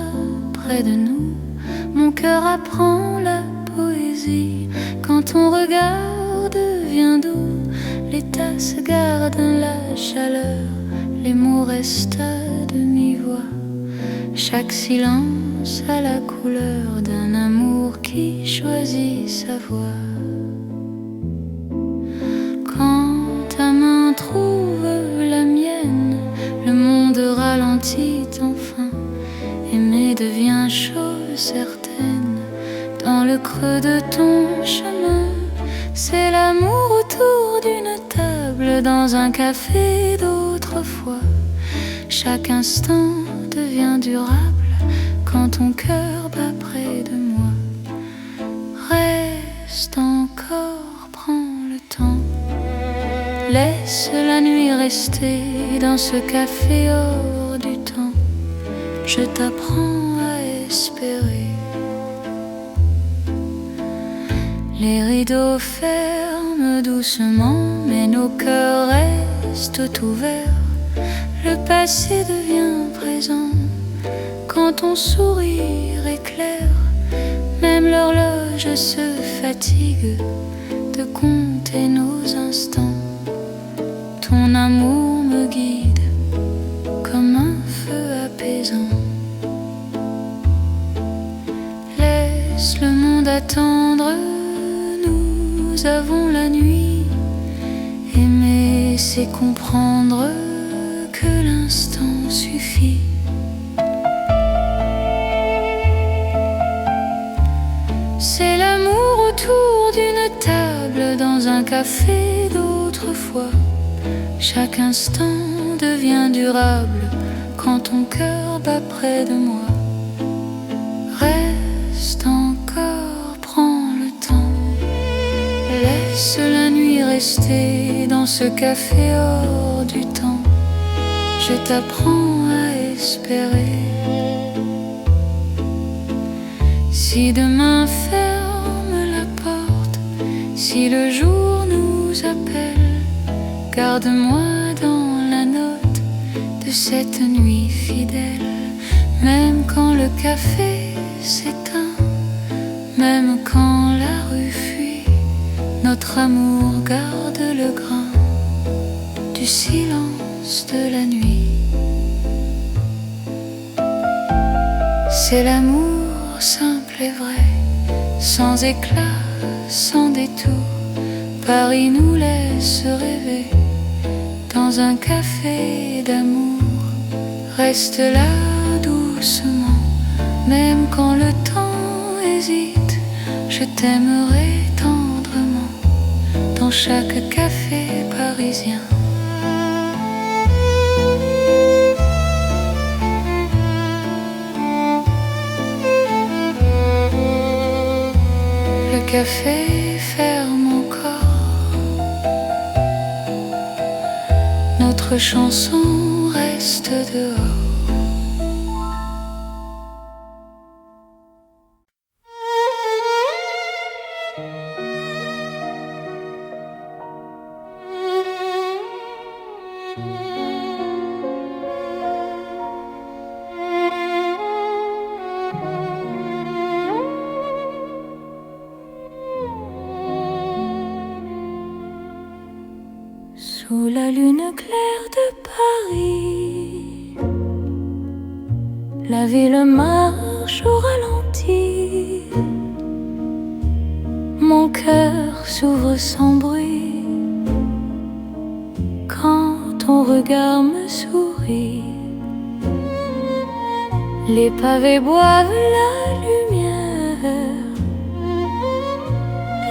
près de nous. Mon cœur apprend la poésie. Quand ton regard devient doux, les tasses gardent la chaleur, les mots restent à demi-voix. Chaque silence a la couleur d'un amour qui choisit sa voie. Quand ta main trouve la mienne, le monde ralentit enfin. Aimer devient chose certaine. Dans le creux de ton chemin, c'est l'amour autour d'une table dans un café d'autrefois. Chaque instant devient durable quand ton cœur bat près de moi. Reste encore, prends le temps. Laisse la nuit rester dans ce café hors du temps. Je t'apprends à espérer. Les rideaux ferment doucement, mais nos cœurs restent ouverts. Le passé devient présent quand ton sourire éclaire. Même l'horloge se fatigue de compter nos instants. Ton amour me guide comme un feu apaisant. Laisse le monde attendre, nous avons la nuit. Aimer, c'est comprendre que l'instant suffit. C'est l'amour autour d'une table dans un café d'autrefois. Chaque instant devient durable quand ton cœur bat près de moi. Reste encore, prends le temps. Laisse la nuit rester dans ce café hors du temps. Je t'apprends à espérer. Si demain ferme la porte, si le jour nous appelle, garde-moi dans la note de cette nuit fidèle. Même quand le café s'éteint, même quand la rue fuit, notre amour garde le grain du silence de la nuit. C'est l'amour simple et vrai, sans éclat, sans détour. Paris nous laisse rêver dans un café d'amour. Reste là doucement, même quand le temps hésite. Je t'aimerai tendrement dans chaque café parisien. Le café ferme encore, notre chanson reste dehors. Sous la lune claire de Paris, la ville marche au ralenti. Mon cœur s'ouvre sans bruit quand ton regard me sourit. Les pavés boivent la lumière,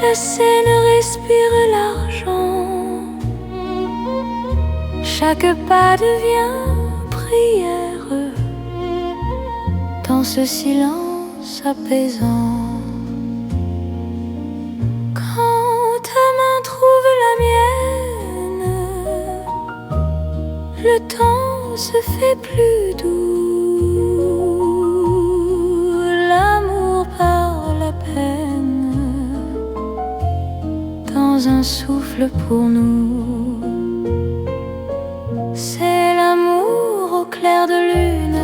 la Seine respire l'argent. Chaque pas devient prière dans ce silence apaisant. Quand ta main trouve la mienne, le temps se fait plus doux, l'amour par la peine, dans un souffle pour nous. C'est l'amour au clair de lune,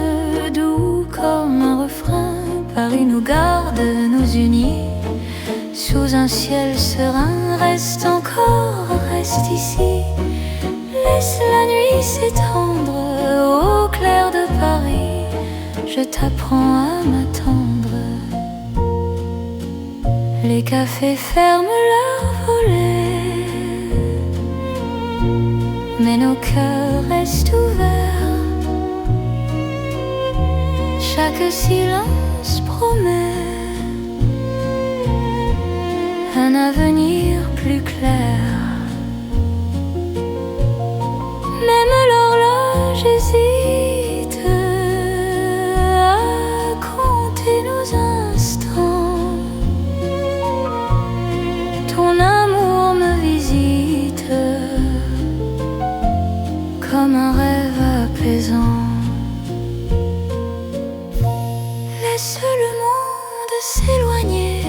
doux comme un refrain. Paris nous garde, nous unit, sous un ciel serein. Reste encore, reste ici, laisse la nuit s'étendre au clair de Paris. Je t'apprends à m'attendre. Les cafés ferment leurs volets, mais nos cœurs restent ouverts. Chaque silence promet un avenir plus clair. Même l'horloge hésite à compter nos instants. Ton amour me visite comme un rêve apaisant. Laisse le monde s'éloigner,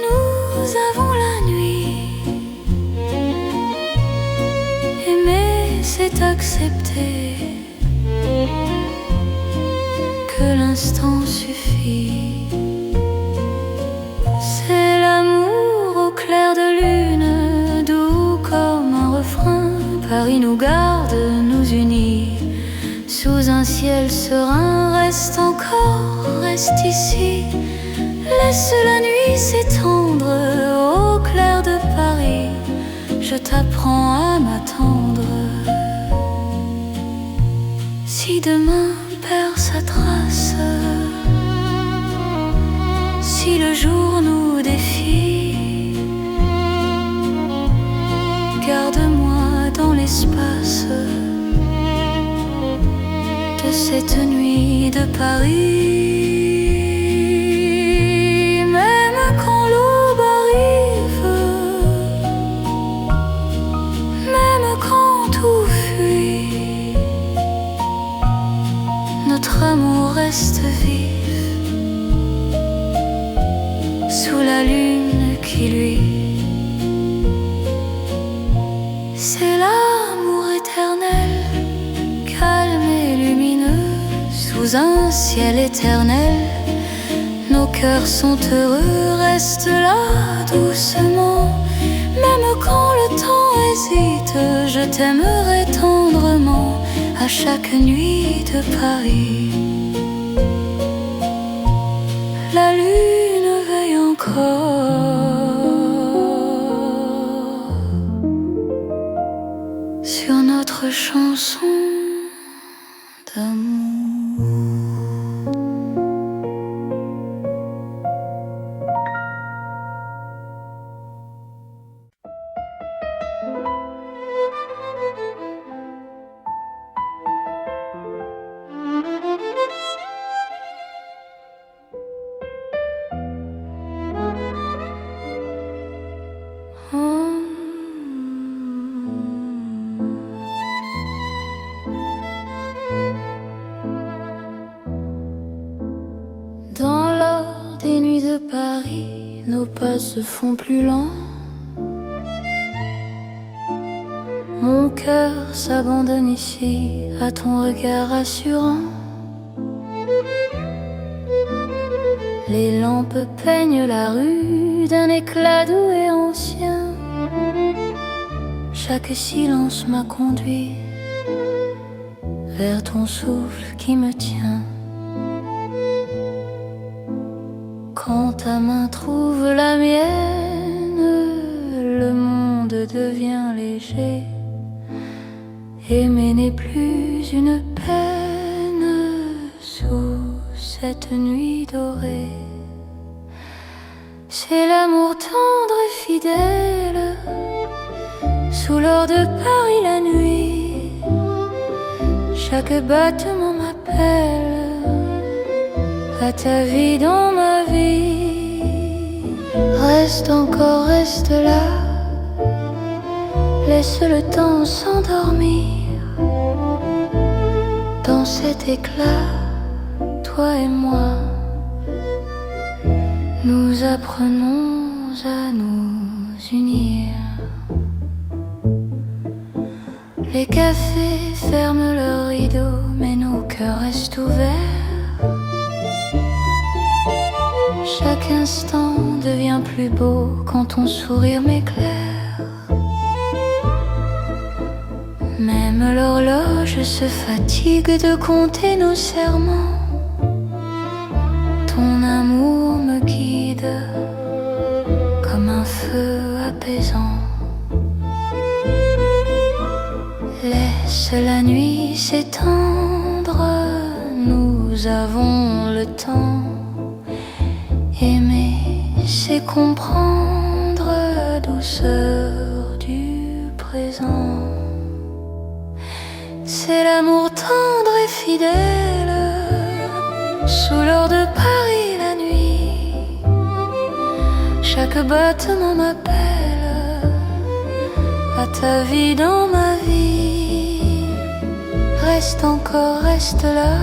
nous avons la nuit. Aimer, c'est accepter que l'instant suffit. C'est l'amour au clair de lune, doux comme un refrain. Paris nous garde, nous unit, sous un ciel serein. Reste encore, reste ici, laisse la nuit s'étendre au clair de Paris. Je t'apprends à m'attendre. Si demain perd sa trace, si le jour nous défie, garde-moi dans l'espace de cette nuit de Paris. Même quand l'aube arrive, même quand tout fuit, notre amour reste vif sous la lune qui luit. C'est l'amour éternel, calme et lumineux, sous un ciel éternel. Nos cœurs sont heureux, reste là doucement. Même quand le temps hésite, je t'aimerai tendrement à chaque nuit de Paris. La lune veille encore sur notre chanson d'amour. Dans l'or des nuits de Paris, nos pas se font plus lents. Mon cœur s'abandonne ici à ton regard assurant. Les lampes peignent la rue d'un éclat doux et ancien. Chaque silence m'a conduit vers ton souffle qui me tient. Quand ta main trouve la mienne, le monde devient léger. Aimer n'est plus une peine sous cette nuit dorée. C'est l'amour tendre et fidèle sous l'or de Paris la nuit. Chaque battement m'appelle à ta vie dans ma vie. Reste encore, reste là, Laisse le temps s'endormir dans cet éclat, toi et moi. Nous apprenons à nous unir. Les cafés ferment leurs rideaux, mais nos cœurs restent ouverts. Chaque instant devient plus beau quand ton sourire m'éclaire. Même l'horloge se fatigue de compter nos serments. Ton amour me guide comme un feu apaisant. Laisse la nuit s'étendre, nous avons le temps. Aimer, c'est comprendre la douceur du présent. C'est l'amour tendre et fidèle, sous l'or de Paris la nuit. Chaque battement m'appelle à ta vie dans ma vie. Reste encore, reste là.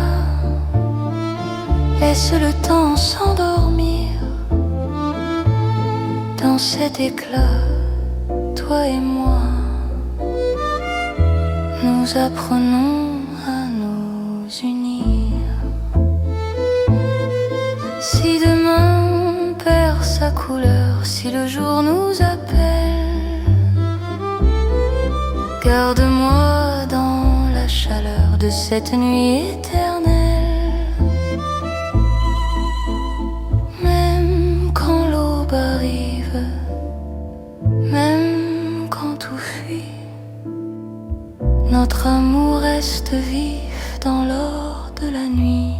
Laisse le temps s'endormir dans cet éclat, toi et moi. Nous apprenons à nous unir. Si demain perd sa couleur, si le jour nous appelle, garde-moi dans la chaleur de cette nuit éternelle. Même quand l'aube arrive, même quand tout fuit, notre amour reste vif dans l'or de la nuit.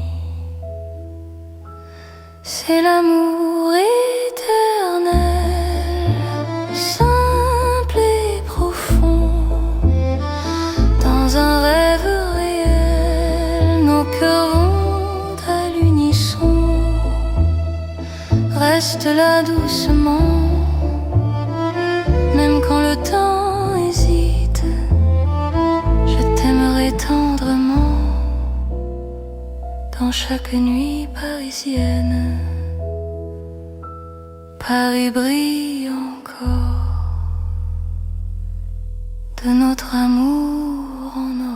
C'est l'amour éternel, simple et profond. Dans un rêve réel, nos cœurs vont à l'unisson. Reste là doucement, même quand le temps hésite. Je t'aimerai tendrement dans chaque nuit parisienne. Paris brille encore de notre amour en or.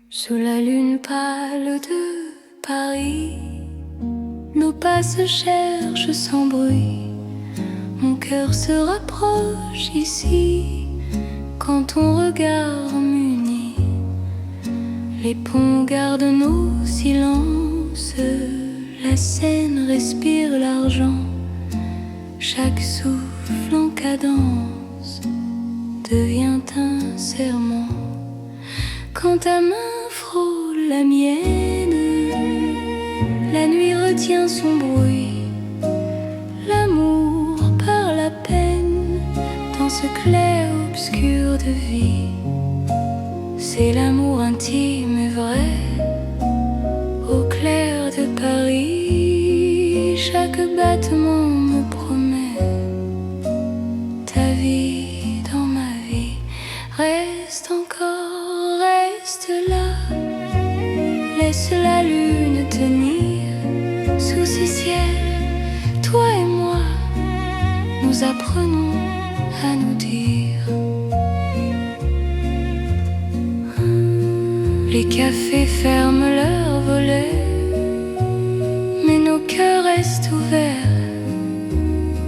Sous la lune pâle de Paris, nos pas se cherchent sans bruit. Mon cœur se rapproche ici quand ton regard m'unit. Les ponts gardent nos silences, la Seine respire l'argent. Chaque souffle en cadence devient un serment. Quand ta main frôle la mienne, la nuit retient son bruit. L'amour parle à peine dans ce clair-obscur de vie. C'est l'amour intime et vrai, au clair de Paris. Chaque battement me promet ta vie dans ma vie. Reste encore, reste là. Laisse la lune tenir sous ces ciels. Toi et moi, nous nous apprenons à nous dire. Les cafés ferment leurs volets, mais nos cœurs restent ouverts.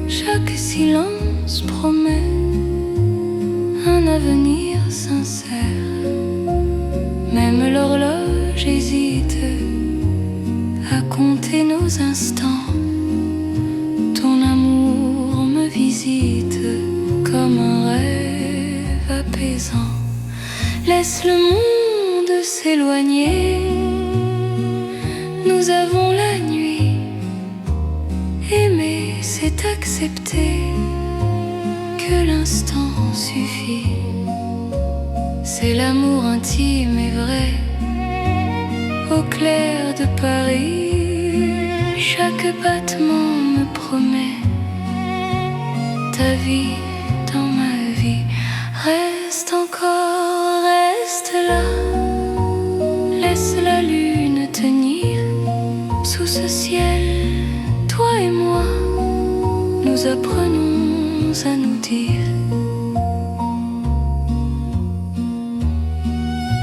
Chaque silence promet un avenir sincère. Même l'horloge hésite à compter nos instants. Ton amour me visite comme un rêve apaisant. Laisse le monde s'éloigner. Nous avons la nuit. Aimer, c'est accepter que l'instant suffit. C'est l'amour intime et vrai. Au clair de Paris, chaque battement me promet ta vie dans ma vie. Reste encore, reste là. Laisse la lune tenir sous ce ciel. Toi et moi, nous apprenons à nous dire.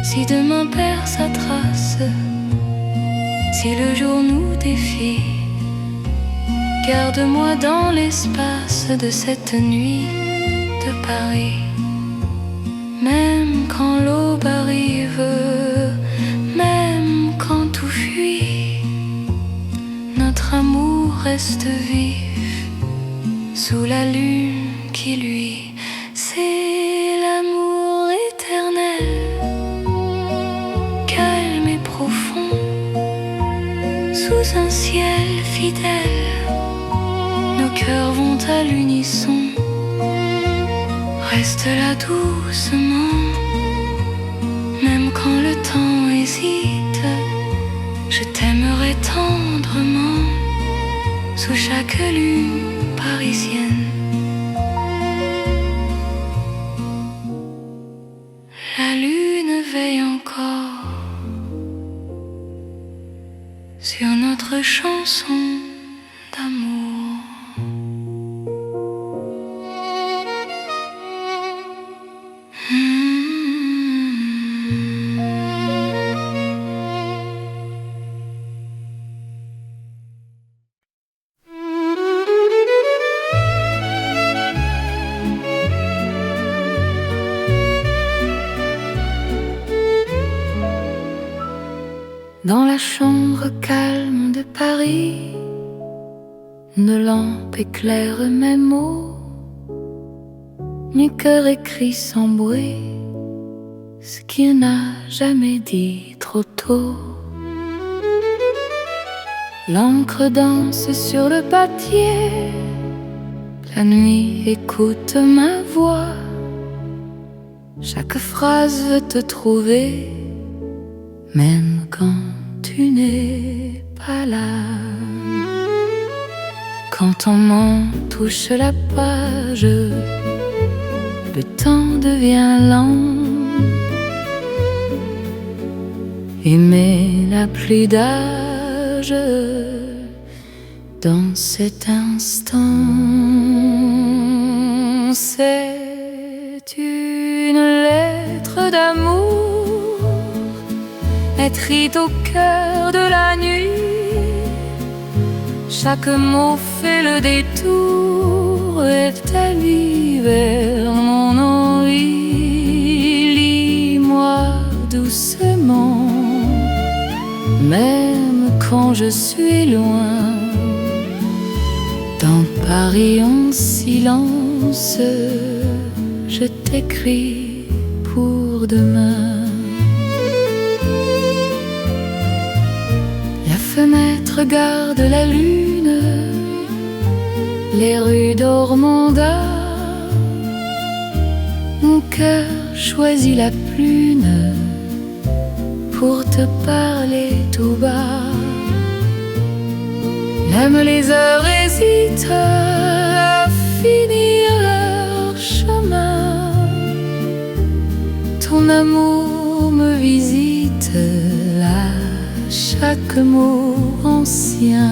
Si demain perd sa trace, si le jour nous défie, garde-moi dans l'espace de cette nuit de Paris. Même quand l'aube arrive, même quand tout fuit, notre amour reste vif sous la lune qui luit. C'est l'amour éternel, calme et profond, sous un ciel fidèle. Nos cœurs vont à l'unisson. Reste là doucement, même quand le temps hésite. Je t'aimerai tendrement sous chaque lune parisienne. La lune veille encore sur notre chanson d'amour. Dans la chambre calme de Paris, une lampe éclaire mes mots. Mon cœur écrit sans bruit ce qu'il n'a jamais dit trop tôt. L'encre danse sur le papier, la nuit écoute ma voix. Chaque phrase veut te trouver, même quand tu n'es pas là. Quand ton main touche la page, le temps devient lent. Aimer n'a plus d'âge dans cet instant. C'est une lettre d'amour écrite au cœur de la nuit. Chaque mot fait le détour et t'allie vers mon envie. Lis-moi doucement, même quand je suis loin. Dans Paris en silence, je t'écris pour demain. La fenêtre garde la lune, les rues d'Ormanda. Mon cœur choisit la prune pour te parler tout bas. Même les heures hésitent à finir leur chemin. Ton amour me visite à chaque mot ancien.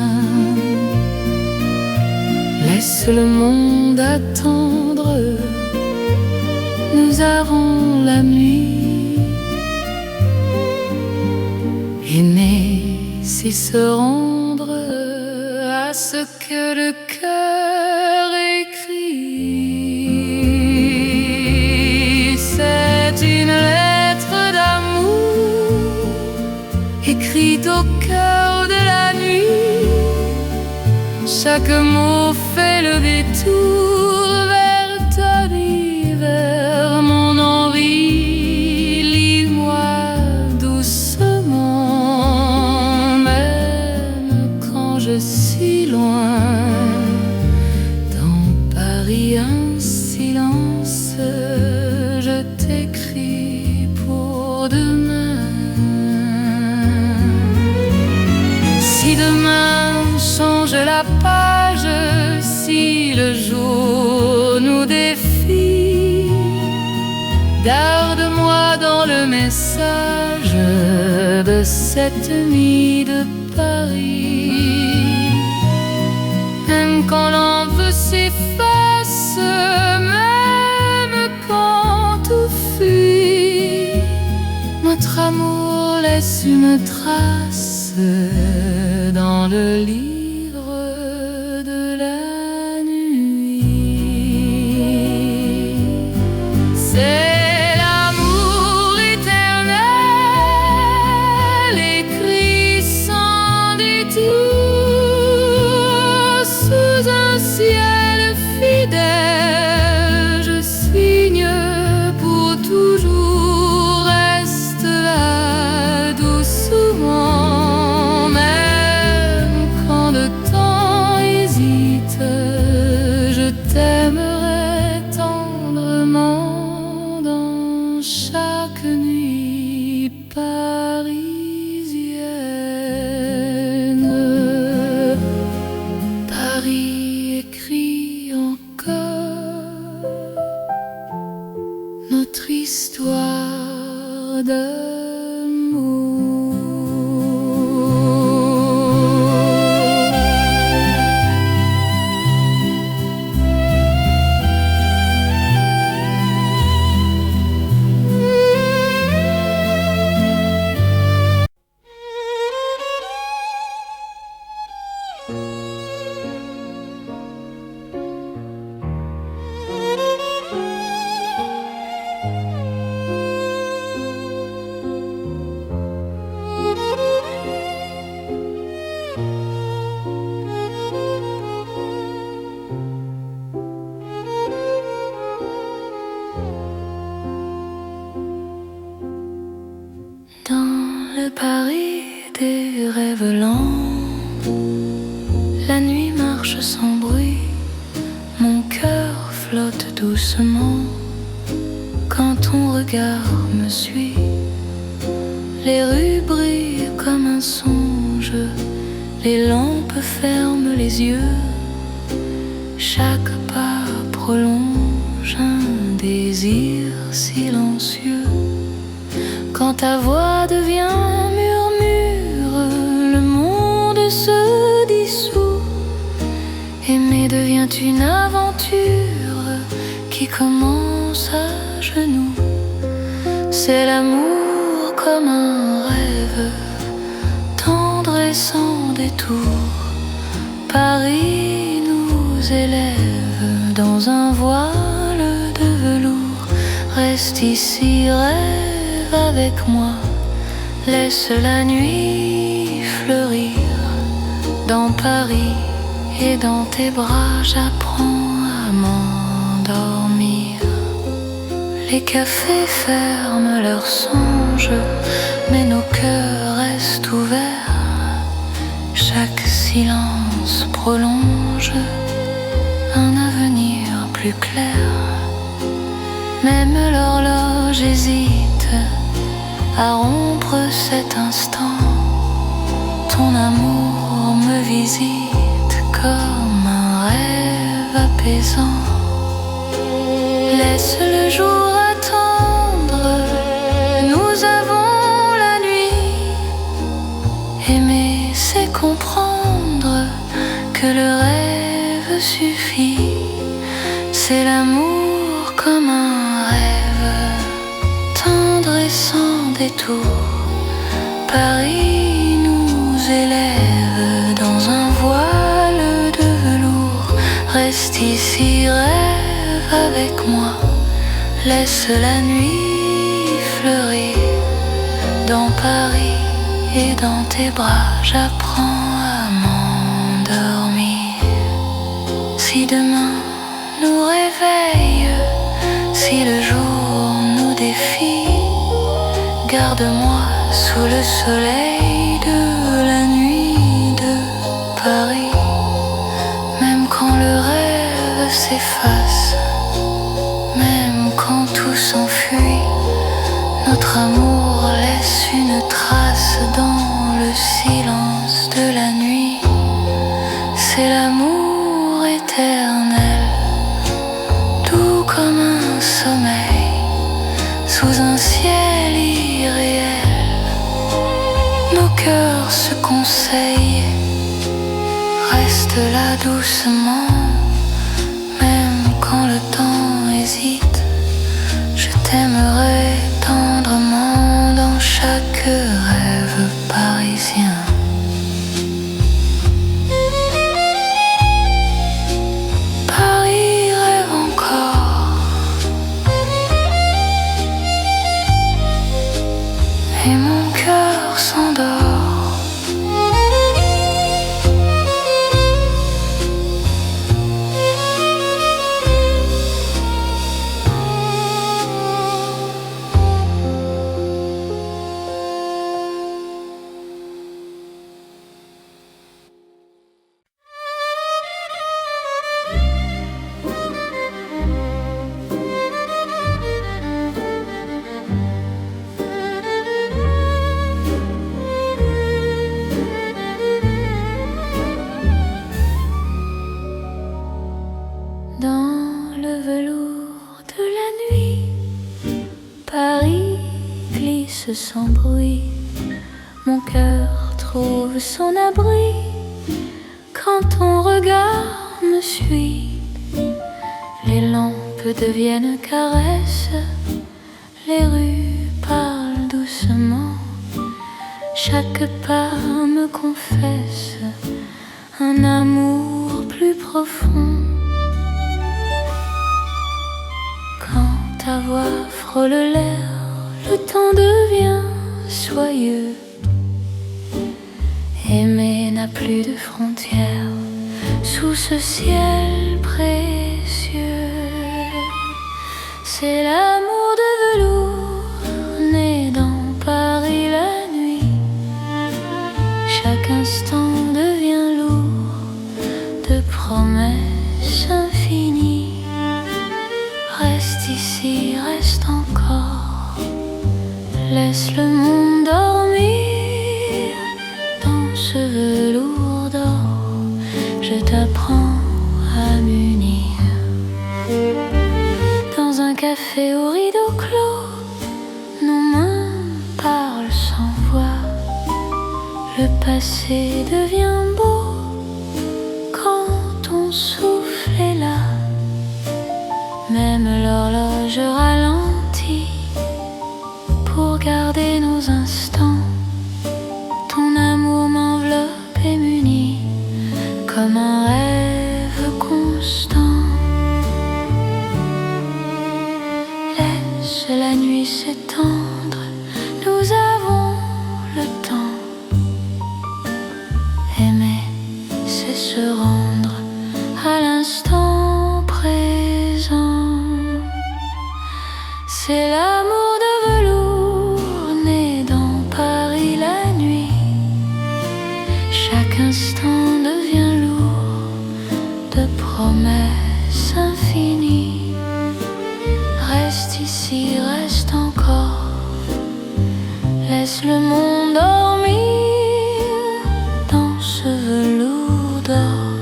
Laisse le monde attendre, nous avons la nuit. Aimer, c'est se rendre à ce que le cœur écrit. C'est une lettre d'amour écrite au cœur de la nuit. Chaque mot fait le détour vers ta vie, vers mon envie. Lis-moi doucement, même quand je suis loin. Dans Paris, un silence, je t'écris pour demain. Si demain change la page, si le jour nous défie, garde-moi dans le message de cette nuit de Paris. Même quand l'envie s'efface, même quand tout fuit, notre amour laisse une trace dans le livre de la nuit. C'est l'amour éternel, écrit sans détour, sous un ciel fidèle. Je signe pour toujours, reste là doucement. T'aimerai tendrement dans chaque nuit parisienne. Paris écrit encore notre histoire d'amour. Dans le Paris des rêves lents, la nuit marche sans bruit, mon cœur flotte doucement quand ton regard me suit. Les rues brillent comme un songe, les lampes ferment les yeux, chaque pas prolonge un désir silencieux. Quand ta voix devient murmure, le monde se dissout. Aimer devient une aventure qui commence à genoux. C'est l'amour comme un rêve, tendre et sans détour. Paris nous élève dans un voile de velours. Reste ici, rêve avec moi, laisse la nuit fleurir. Dans Paris et dans tes bras, j'apprends à m'endormir. Les cafés ferment leurs songes, mais nos cœurs restent ouverts. Chaque silence prolonge un avenir plus clair. Même l'horloge hésite à rompre cet instant. Ton amour me visite comme un rêve apaisant. Laisse le jour attendre, nous avons la nuit. Aimer, c'est comprendre que le rêve suffit. C'est l'amour comme un rêve, tendre et sans détour. Paris nous élève dans un voile de velours. Reste ici, rêve avec moi. Laisse la nuit fleurir. Dans Paris et dans tes bras, j'apprends à m'endormir. Si demain nous réveille, si le jour nous défie, garde-moi sous le soleil de la nuit de Paris. Même quand le rêve s'efface, même quand tout s'enfuit, notre amour laisse une trace dans le silence de la nuit. C'est l'amour éternel, doux comme un sommeil, sous un ciel irréel. Nos cœurs se conseillent, reste là doucement, même quand le temps hésite. Je t'aimerai tendrement dans chaque rêve parisien. Paris rêve encore, et mon cœur s'endort. Dans le velours de la nuit, Paris glisse sans bruit. Mon cœur trouve son abri quand ton regard me suit. Les lampes deviennent caresses, les rues parlent doucement. Chaque pas me confesse un amour plus profond. Ta voix frôle l'air, le temps devient soyeux. Aimer n'a plus de frontières sous ce ciel précieux. C'est l'amour de velours né dans Paris la nuit. Chaque instant devient lourd de promesses infinies. Reste ici, reste encore, laisse le monde dormir. Dans ce velours d'or, je t'apprends à m'unir. Dans un café au rideau clos, nos mains parlent sans voix. Le passé devient beau quand ton souffle est là. Même l'horloge ralentit pour garder nos instants. Ton amour m'enveloppe et m'unit comme un rêve constant. Laisse la nuit s'étendre, nous avons le temps. Aimer, c'est se rendre à l'instant présent. C'est l'amour de velours né dans Paris la nuit. Chaque instant devient lourd de promesses infinies. Reste ici, reste encore, laisse le monde dormir. Dans ce velours d'or,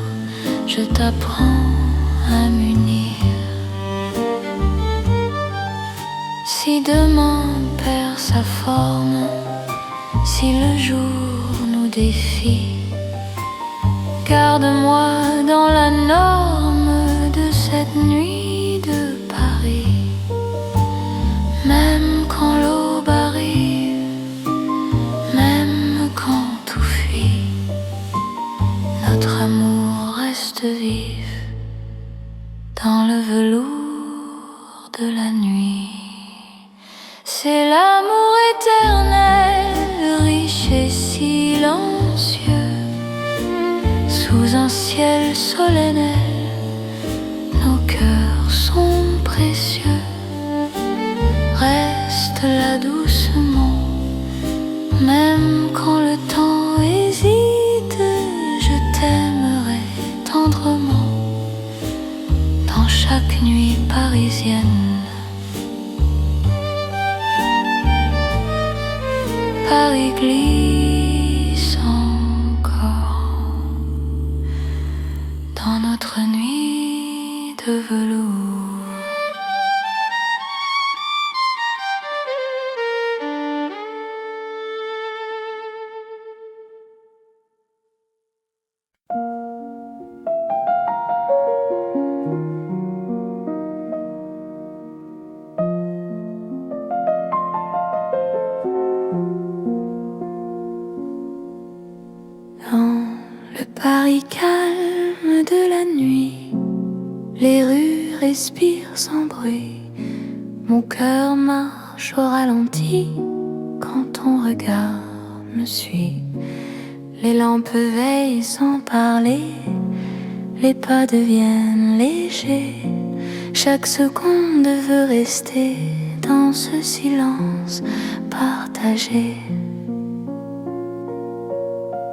je t'apprends à m'unir. Si demain perd sa forme, si le jour nous défie, Garde-moi dans la norme de cette nuit de Paris. Même quand l'aube arrive, même quand tout fuit, notre amour reste vif dans le velours de la nuit. C'est l'amour éternel, riche et silencieux, sous un ciel solennel, nos cœurs sont précieux. Reste là doucement, même quand le temps hésite, je t'aimerai tendrement dans chaque nuit parisienne. Paris glisse encore dans notre nuit de velours. Dans le Paris calme de la nuit, les rues respirent sans bruit. Mon cœur marche au ralenti quand ton regard me suit. Les lampes veillent sans parler, les pas deviennent légers. Chaque seconde veut rester dans ce silence partagé.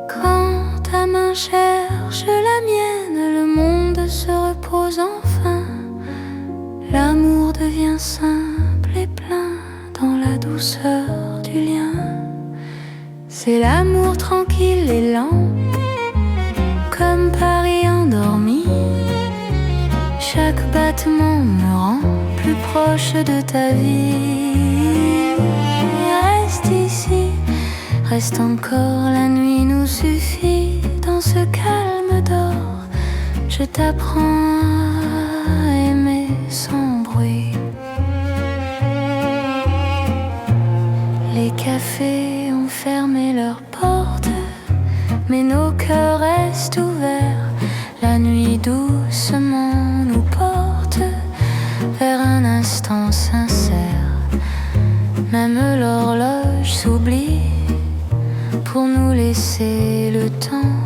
Quand ta main cherche la mienne, le monde se repose enfin. L'amour devient simple et plein dans la douceur du lien. C'est l'amour tranquille et lent, comme Paris endormi. Chaque battement me rend plus proche de ta vie. Reste ici, reste encore, la nuit nous suffit. Dans ce calme d'or, je t'apprends à aimer sans bruit. Les cafés ont fermé leurs portes, mais nos cœurs restent ouverts. La nuit doucement nous porte vers un instant sincère. Même l'horloge s'oublie pour nous laisser le temps.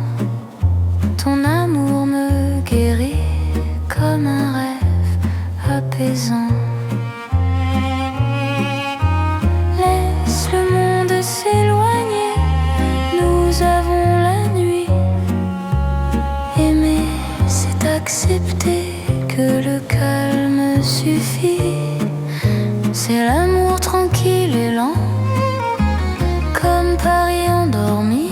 Ton amour me guérit comme un rêve apaisant. Laisse le monde s'éloigner, nous avons la nuit. Aimer, c'est accepter que le calme suffit. C'est l'amour tranquille et lent, comme Paris endormi.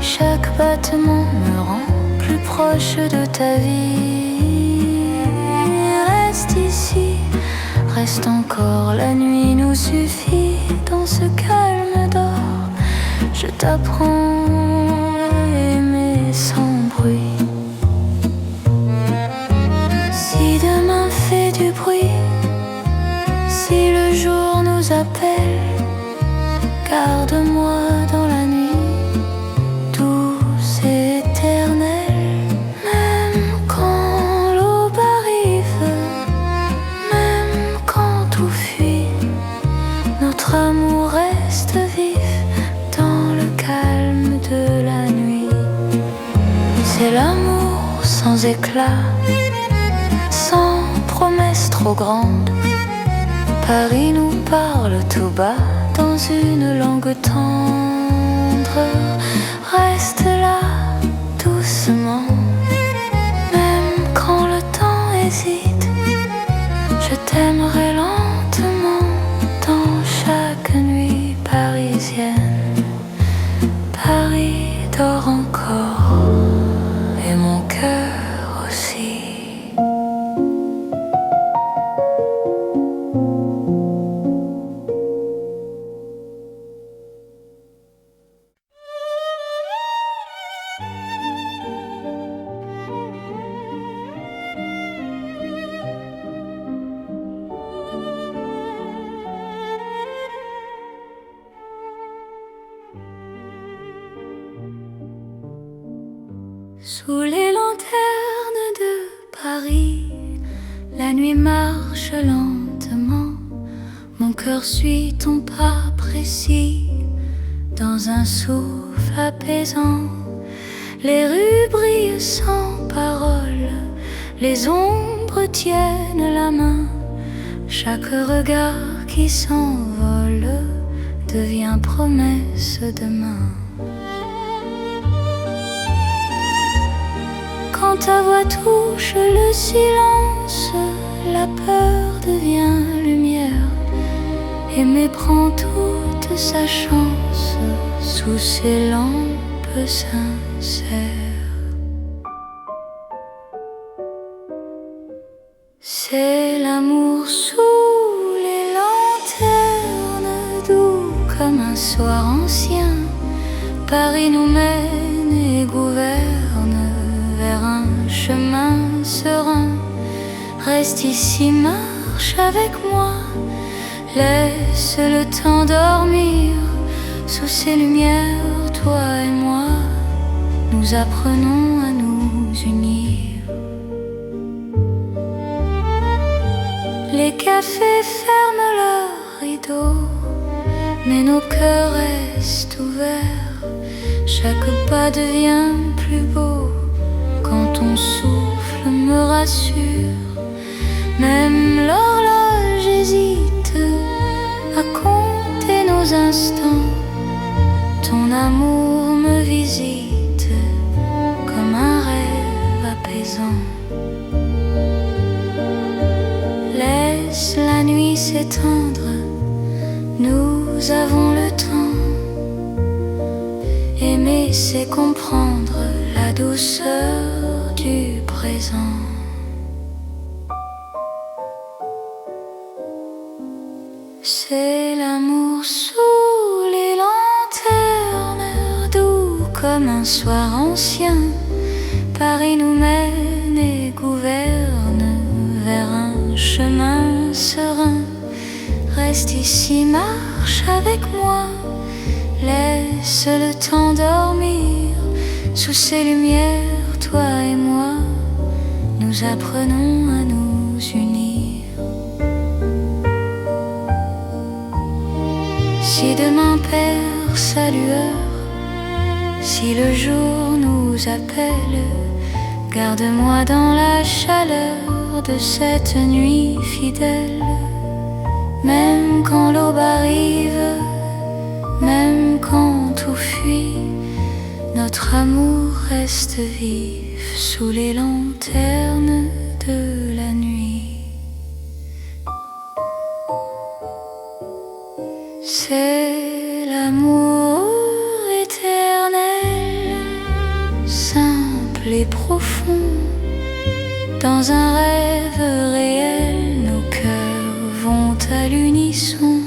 Chaque battement me rend plus proche de ta vie. Reste ici, reste encore, la nuit nous suffit. Dans ce calme d'or, je t'apprends à aimer sans bruit. Si demain fait du bruit, si le jour nous appelle, garde-moi dans la nuit, douce et éternelle. Même quand l'aube arrive, même quand tout fuit, notre amour reste vif dans le calme de la nuit. C'est l'amour sans éclat, sans promesse trop grande. Paris nous parle tout bas dans une langue tendre. Reste là doucement, même quand le temps hésite. Je t'aimerai lentement dans chaque nuit parisienne. Paris dort encore et mon cœur aussi. Sous les lanternes de Paris, la nuit marche lentement. Mon cœur suit ton pas précis dans un souffle apaisant. Les rues brillent sans parole, les ombres tiennent la main. Chaque regard qui s'envole devient promesse demain. Quand ta voix touche le silence, la peur devient lumière. Aimer prend toute sa chance sous ces lampes sincères. C'est l'amour sous les lanternes, doux comme un soir ancien. Paris nous mène et gouverne vers un chemin serein. Reste ici, marche avec moi, laisse le temps dormir. Sous ces lumières, toi et moi, nous apprenons à nous unir. Les cafés ferment leurs rideaux, mais nos cœurs restent ouverts. Chaque pas devient plus beau quand ton souffle me rassure. Même l'horloge hésite à compter nos instants. Ton amour me visite comme un rêve apaisant. Laisse la nuit s'étendre, nous avons le temps. Aimer, c'est comprendre la douceur du présent. C'est l'amour sous les lanternes, doux comme un soir ancien. Paris nous mène et gouverne vers un chemin serein. Reste ici, marche avec moi, laisse le temps dormir. Sous ces lumières, toi et moi, nous apprenons à nous unir. Si demain perd sa lueur, si le jour nous appelle, garde-moi dans la chaleur de cette nuit fidèle. Même quand l'aube arrive, même quand tout fuit, notre amour reste vif sous les lanternes de la nuit. C'est l'amour éternel, simple et profond. Dans un rêve réel, nos cœurs vont à l'unisson.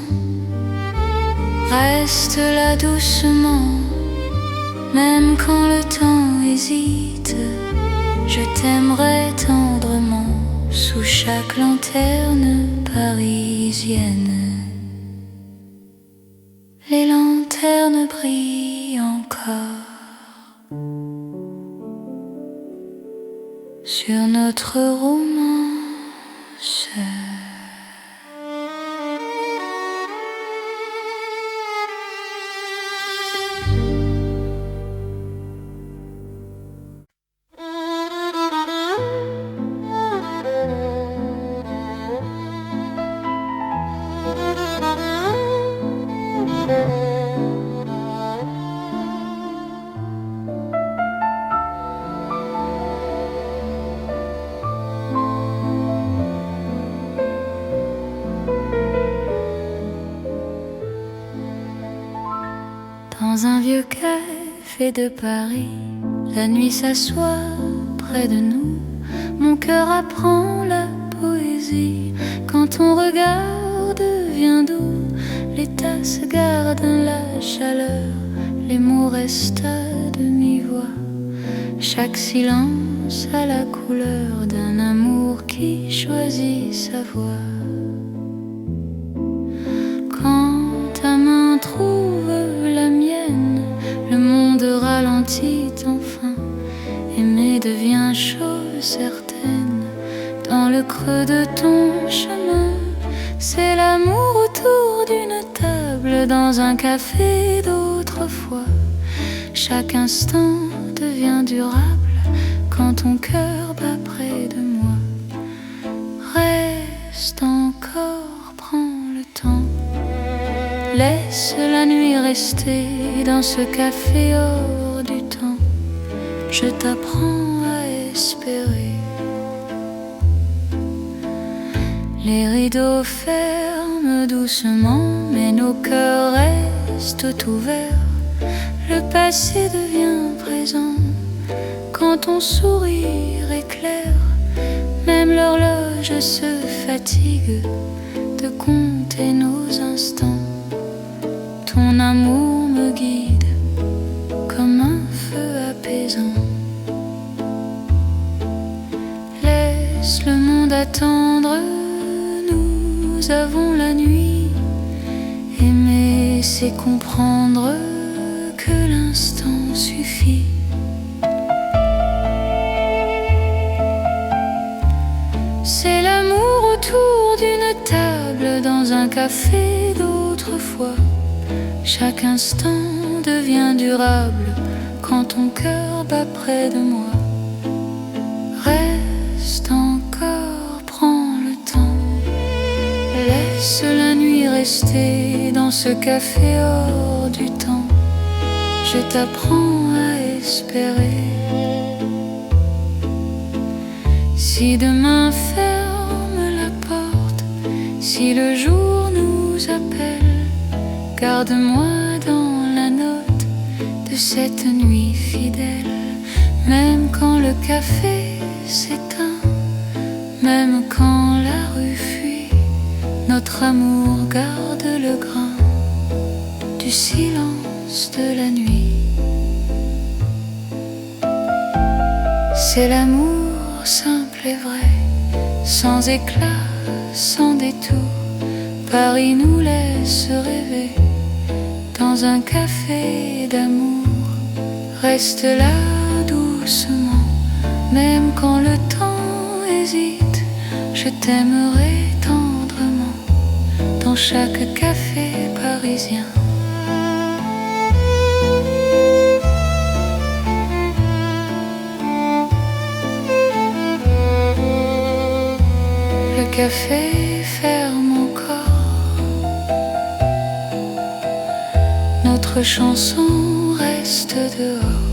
Reste là doucement, même quand le temps hésite. Je t'aimerai tendrement sous chaque lanterne parisienne. Les lanternes brillent encore sur notre romance. Dans un vieux café de Paris, la nuit s'assoit près de nous. Mon cœur apprend la poésie quand ton regard devient doux. Les tasses gardent la chaleur, les mots restent à demi-voix. Chaque silence a la couleur d'un amour qui choisit sa voie. Quand ta main trouve la mienne, le monde ralentit enfin. Aimer certaine dans le creux de ton chemin. C'est l'amour autour d'une table dans un café d'autrefois. Chaque instant devient durable quand ton cœur bat près de moi. Reste encore, prends le temps. Laisse la nuit rester dans ce café hors du temps. Je t'apprends à espérer. Les rideaux ferment doucement, mais nos cœurs restent ouverts. Le passé devient présent quand ton sourire éclaire. Même l'horloge se fatigue de compter nos instants. Ton amour me guide comme un feu apaisant. Laisse le monde attendre, nous avons la nuit. Aimer, c'est comprendre que l'instant suffit. C'est l'amour autour d'une table dans un café d'autrefois. Chaque instant devient durable quand ton cœur bat près de moi. Reste encore, prends le temps. Laisse la nuit rester dans ce café hors du temps. Je t'apprends à espérer. Si demain ferme la porte, si le jour nous appelle, garde-moi dans la note de cette nuit fidèle. Même quand le café s'éteint, même quand la rue fuit, notre amour garde le grain du silence de la nuit. C'est l'amour simple et vrai, sans éclat, sans détour. Paris nous laisse rêver dans un café d'amour. Reste là doucement, même quand le temps hésite. Je t'aimerai tendrement dans chaque café parisien. Le café ferme encore, notre chanson reste dehors.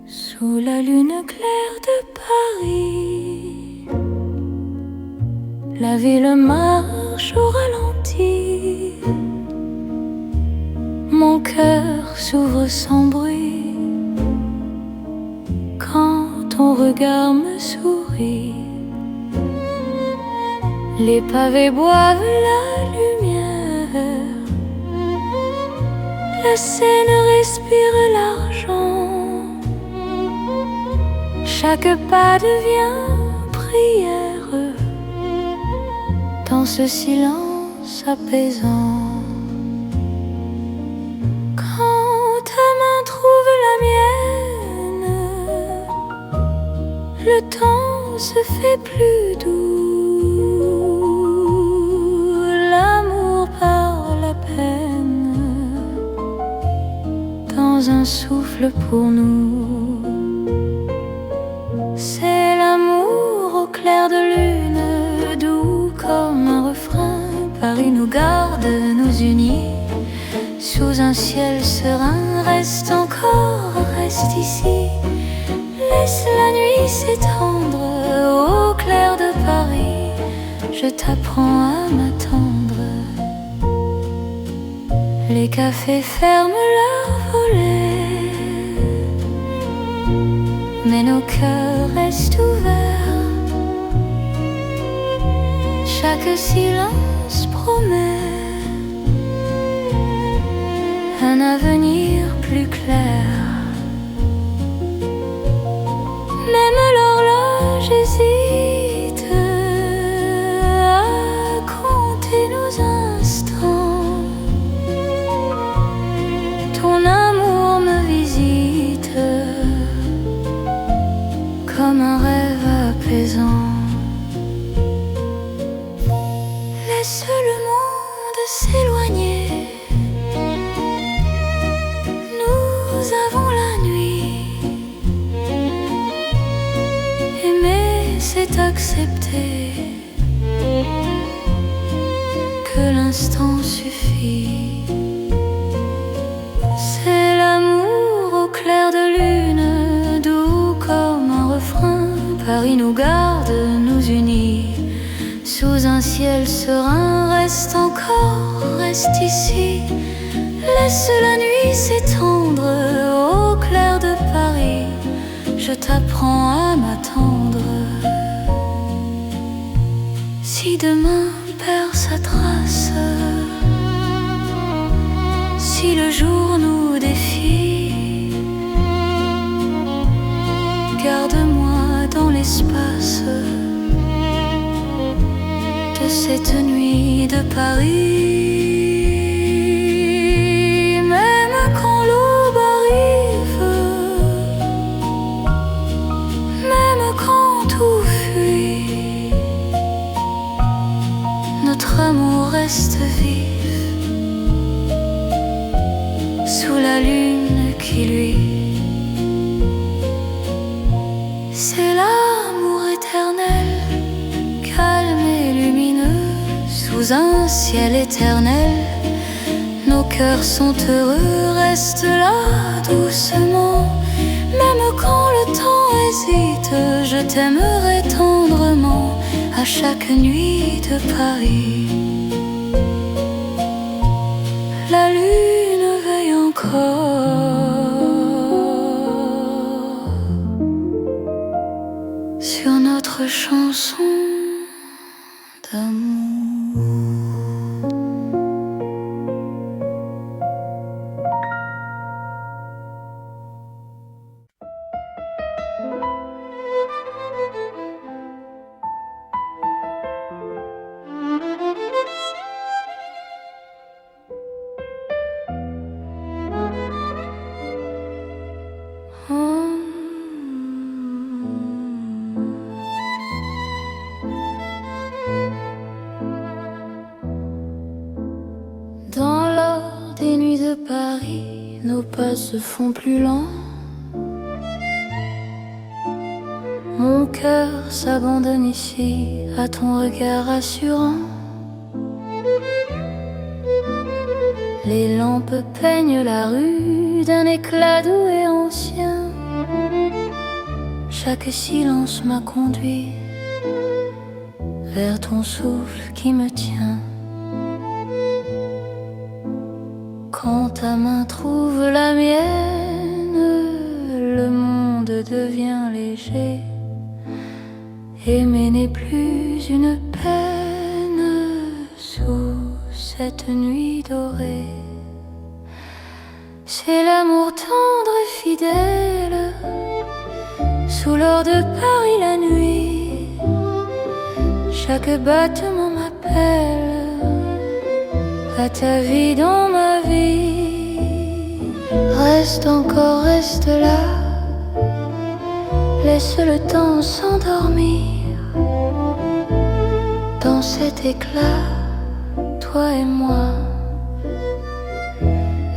Sous la lune claire de Paris, la ville marche au ralenti. Mon cœur s'ouvre sans bruit quand ton regard me sourit. Les pavés boivent la lumière, la Seine respire l'argent. Chaque pas devient prière dans ce silence apaisant. Quand ta main trouve la mienne, le temps se fait plus doux. L'amour par la peine dans un souffle pour nous. C'est l'amour au clair de lune, doux comme un refrain. Paris nous garde, nous unit sous un ciel serein. Reste encore, reste ici. Laisse la nuit s'étendre au clair de Paris. Je t'apprends à m'attendre. Les cafés ferment leurs volets, mais nos cœurs restent ouverts. Chaque silence se promet un avenir plus clair. Même l'horloge hésite à compter nos instants. Ton amour me visite comme un rêve apaisant. Laisse le monde s'éloigner. Nous avons la nuit. Aimer, c'est accepter que l'instant suffit. C'est l'amour au clair de lune, doux comme un refrain. Paris nous garde, nous unit. Sous un ciel serein, reste encore, reste ici. Laisse la nuit s'étendre au clair de Paris. Je t'apprends à m'attendre. Si demain perd sa trace, si le jour nous défie, garde-moi dans l'espace de cette nuit de Paris. Même quand l'aube arrive, même quand tout fuit, notre amour reste vif sous la lune qui luit. C'est l'amour éternel, calme et lumineux, sous un ciel éternel. Nos cœurs sont heureux, reste là doucement. Même quand le temps hésite, je t'aimerai tendrement à chaque nuit de Paris. La lune veille encore sur notre chanson d'amour. Dans l'or des nuits de Paris, nos pas se font plus lents. Mon cœur s'abandonne ici à ton regard rassurant. Les lampes peignent la rue d'un éclat doux et ancien. Chaque silence m'a conduit vers ton souffle qui me tient. Quand ta main trouve la mienne, le monde devient léger. Aimer n'est plus une peine sous cette nuit dorée. C'est l'amour tendre et fidèle sous l'or de Paris la nuit. Chaque battement m'appelle à ta vie dans ma vie. Reste encore, reste là. Laisse le temps s'endormir dans cet éclat. Toi et moi,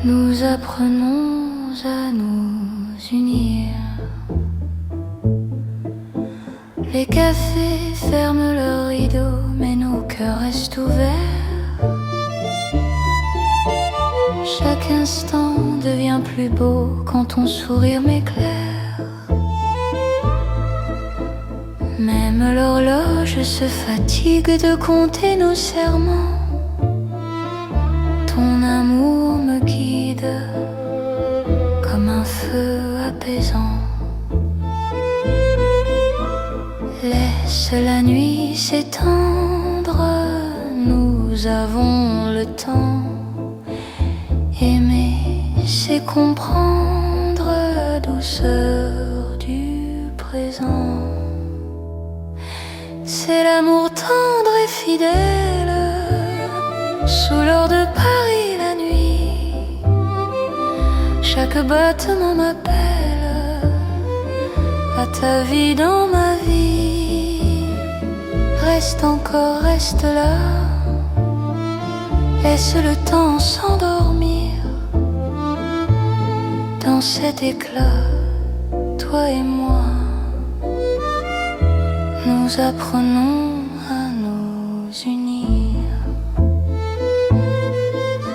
nous apprenons à nous unir. Les cafés ferment leurs rideaux, mais nos cœurs restent ouverts. Chaque instant devient plus beau quand ton sourire m'éclaire. Même l'horloge se fatigue de compter nos serments. Ton amour me guide comme un feu apaisant. Laisse la nuit s'étendre, nous nous avons le temps. Aimer, c'est comprendre la douceur du présent. C'est l'amour tendre et fidèle sous l'or de Paris la nuit. Chaque battement m'appelle à ta vie dans ma vie. Reste encore, reste là. Laisse le temps s'endormir dans cet éclat, toi et moi. Nous apprenons à nous unir.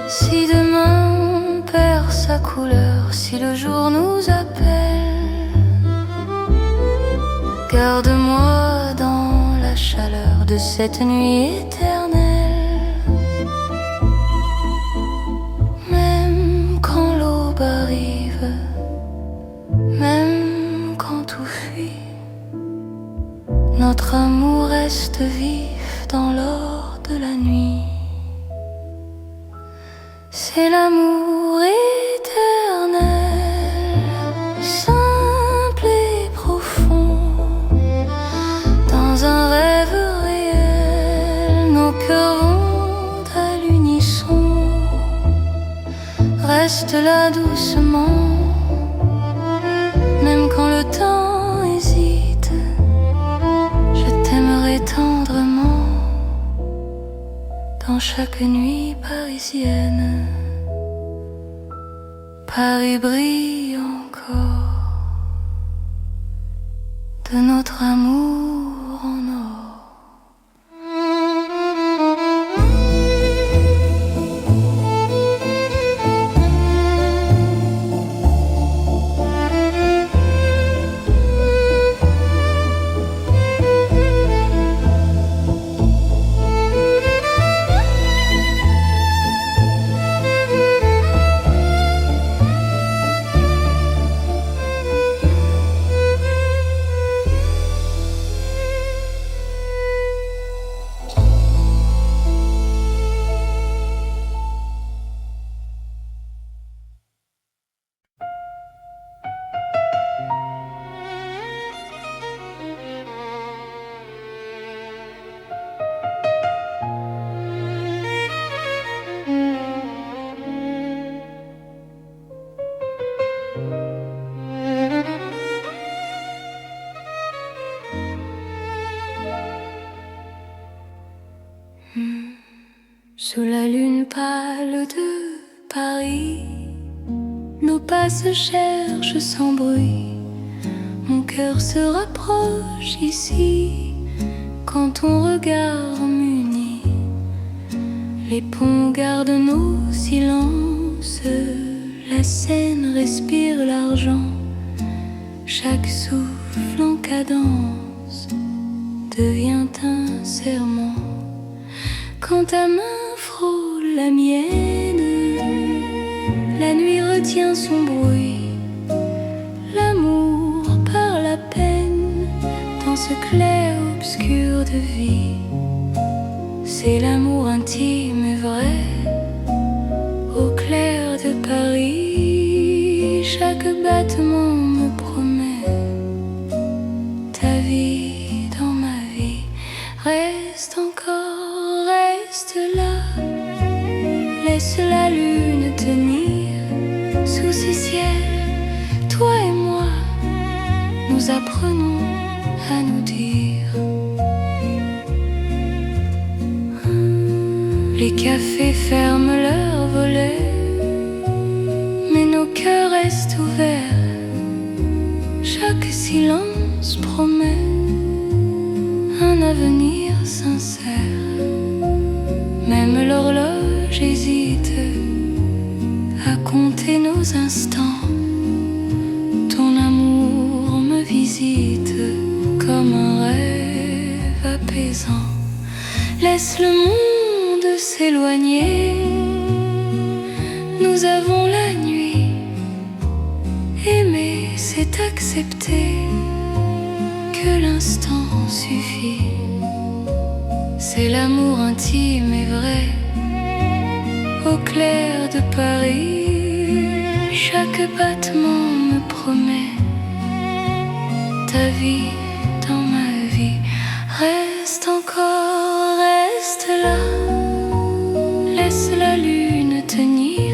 Si demain perd sa couleur, si le jour nous appelle, garde-moi dans la chaleur de cette nuit éternelle. Même quand l'aube arrive, même quand tout fuit, notre amour reste vif dans l'or de la nuit. C'est l'amour éternel, simple et profond. Dans un rêve réel, nos cœurs vont à l'unisson. Reste là doucement, même quand le temps hésite. Je t'aimerai tendrement dans chaque nuit parisienne. Paris brille encore de notre amour en or. Sous la lune pâle de Paris, nos pas se cherchent sans bruit. Mon cœur se rapproche ici quand ton regard m'unit. Les ponts gardent nos silences, la Seine respire l'argent. Chaque souffle en cadence devient un serment. Quand ta main frôle la mienne, la nuit retient son bruit. L'amour parle à peine dans ce clair-obscur de vie. C'est l'amour intime et vrai au clair de Paris. Chaque battement me promet ta vie dans ma vie. Reste encore, reste là. Laisse la lune tenir sous ces ciels. Toi et moi, nous apprenons à nous dire. Les cafés ferment leurs volets, mais nos cœurs restent ouverts. Chaque silence promet un avenir sincère. Même l'horloge hésite à compter nos instants. Ton amour me visite comme un rêve apaisant. Laisse le monde s'éloigner, nous avons la nuit. Aimer, c'est accepter que l'instant suffit. C'est l'amour intime et vrai. Au clair de Paris, chaque battement me promet ta vie dans ma vie. Reste encore, reste là. Laisse la lune tenir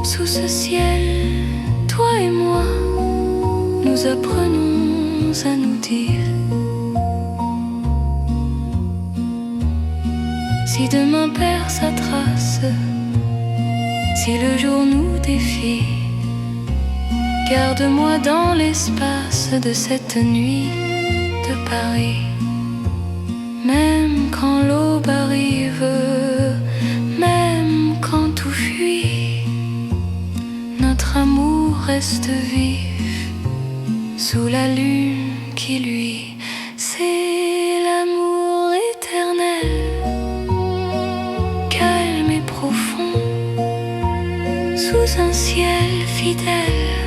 sous ce ciel. Toi et moi, nous apprenons à nous dire. Si demain perd sa trace, si le jour nous défie, garde-moi dans l'espace de cette nuit de Paris. Même quand l'aube arrive, même quand tout fuit, notre amour reste vif sous la lune qui luit. C'est l'amour éternel, calme et profond, sous un ciel fidèle.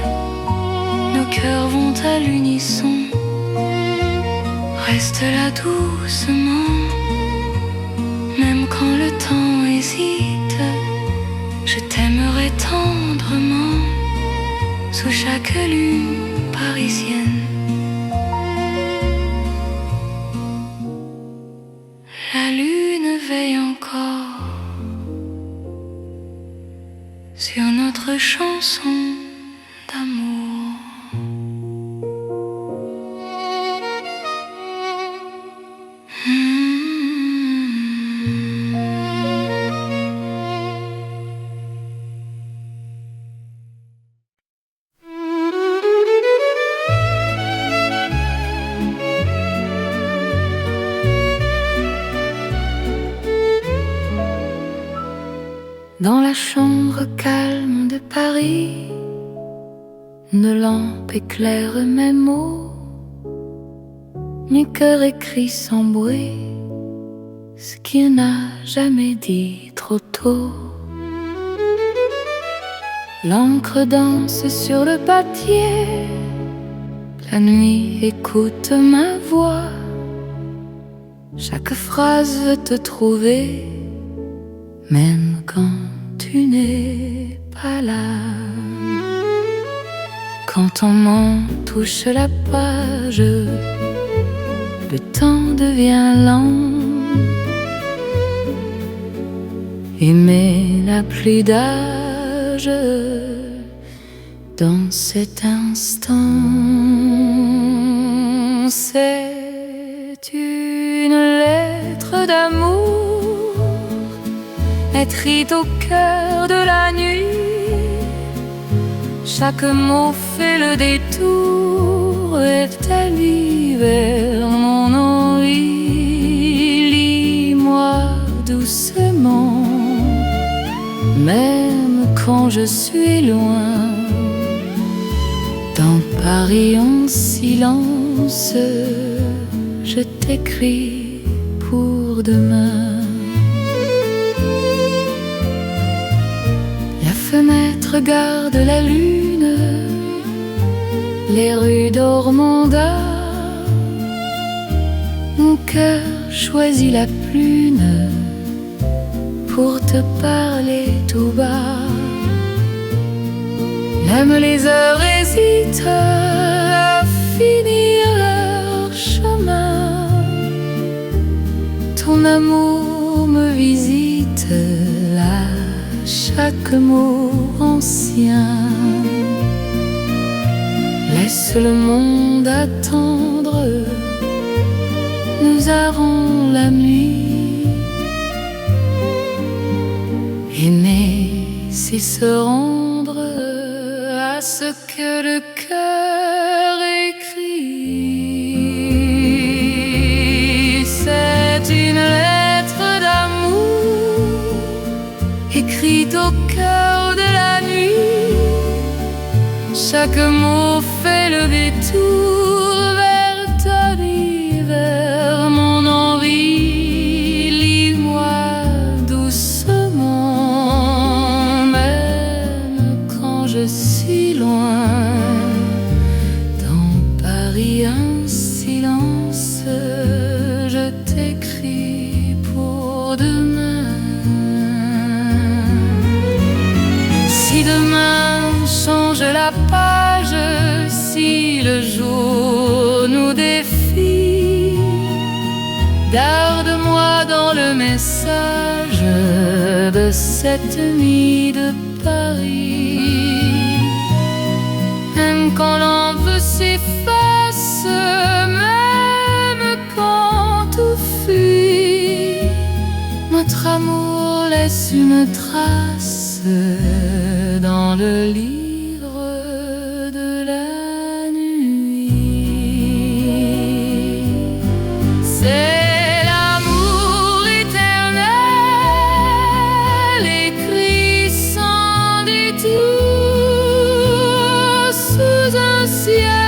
Nos cœurs vont à l'unisson. Reste là doucement, même quand le temps hésite. Je t'aimerai tendrement, sous chaque lune parisienne. La lune veille encore sur notre chanson d'amour. Dans la chambre calme de Paris, une lampe éclaire mes mots. Mon cœur écrit sans bruit ce qu'il n'a jamais dit trop tôt. L'encre danse sur le papier, la nuit écoute ma voix. Chaque phrase veut te trouver, même quand tu n'es pas là. Quand ton main touche la page, le temps devient lent. Aimer n'a plus d'âge dans cet instant. C'est une lettre d'amour écrite au cœur de la nuit. Chaque mot fait le détour et t'allie vers mon envie. Lis-moi doucement, même quand je suis loin. Dans Paris en silence, je t'écris pour demain. La fenêtre garde la lune, les rues d'Ormanda. Mon cœur choisit la plume pour te parler tout bas. Même les heures hésitent à finir leur chemin. Ton amour me visite là, chaque mot ancien. Laisse le monde attendre, nous avons la nuit. Aimer, c'est se rendre à ce que le cœur écrit. C'est une lettre d'amour écrite au cœur de la nuit. Chaque mot fait le détour vers ta vie, vers mon envie. Lis-moi doucement, même quand je suis loin. Dans Paris un silence, je t'écris change la page si le jour nous défie. Garde-moi dans le message de cette nuit de Paris. Même quand l'envie s'efface, même quand tout fuit, notre amour laisse une trace dans le livre de la nuit. C'est l'amour éternel, écrit sans détour sous un ciel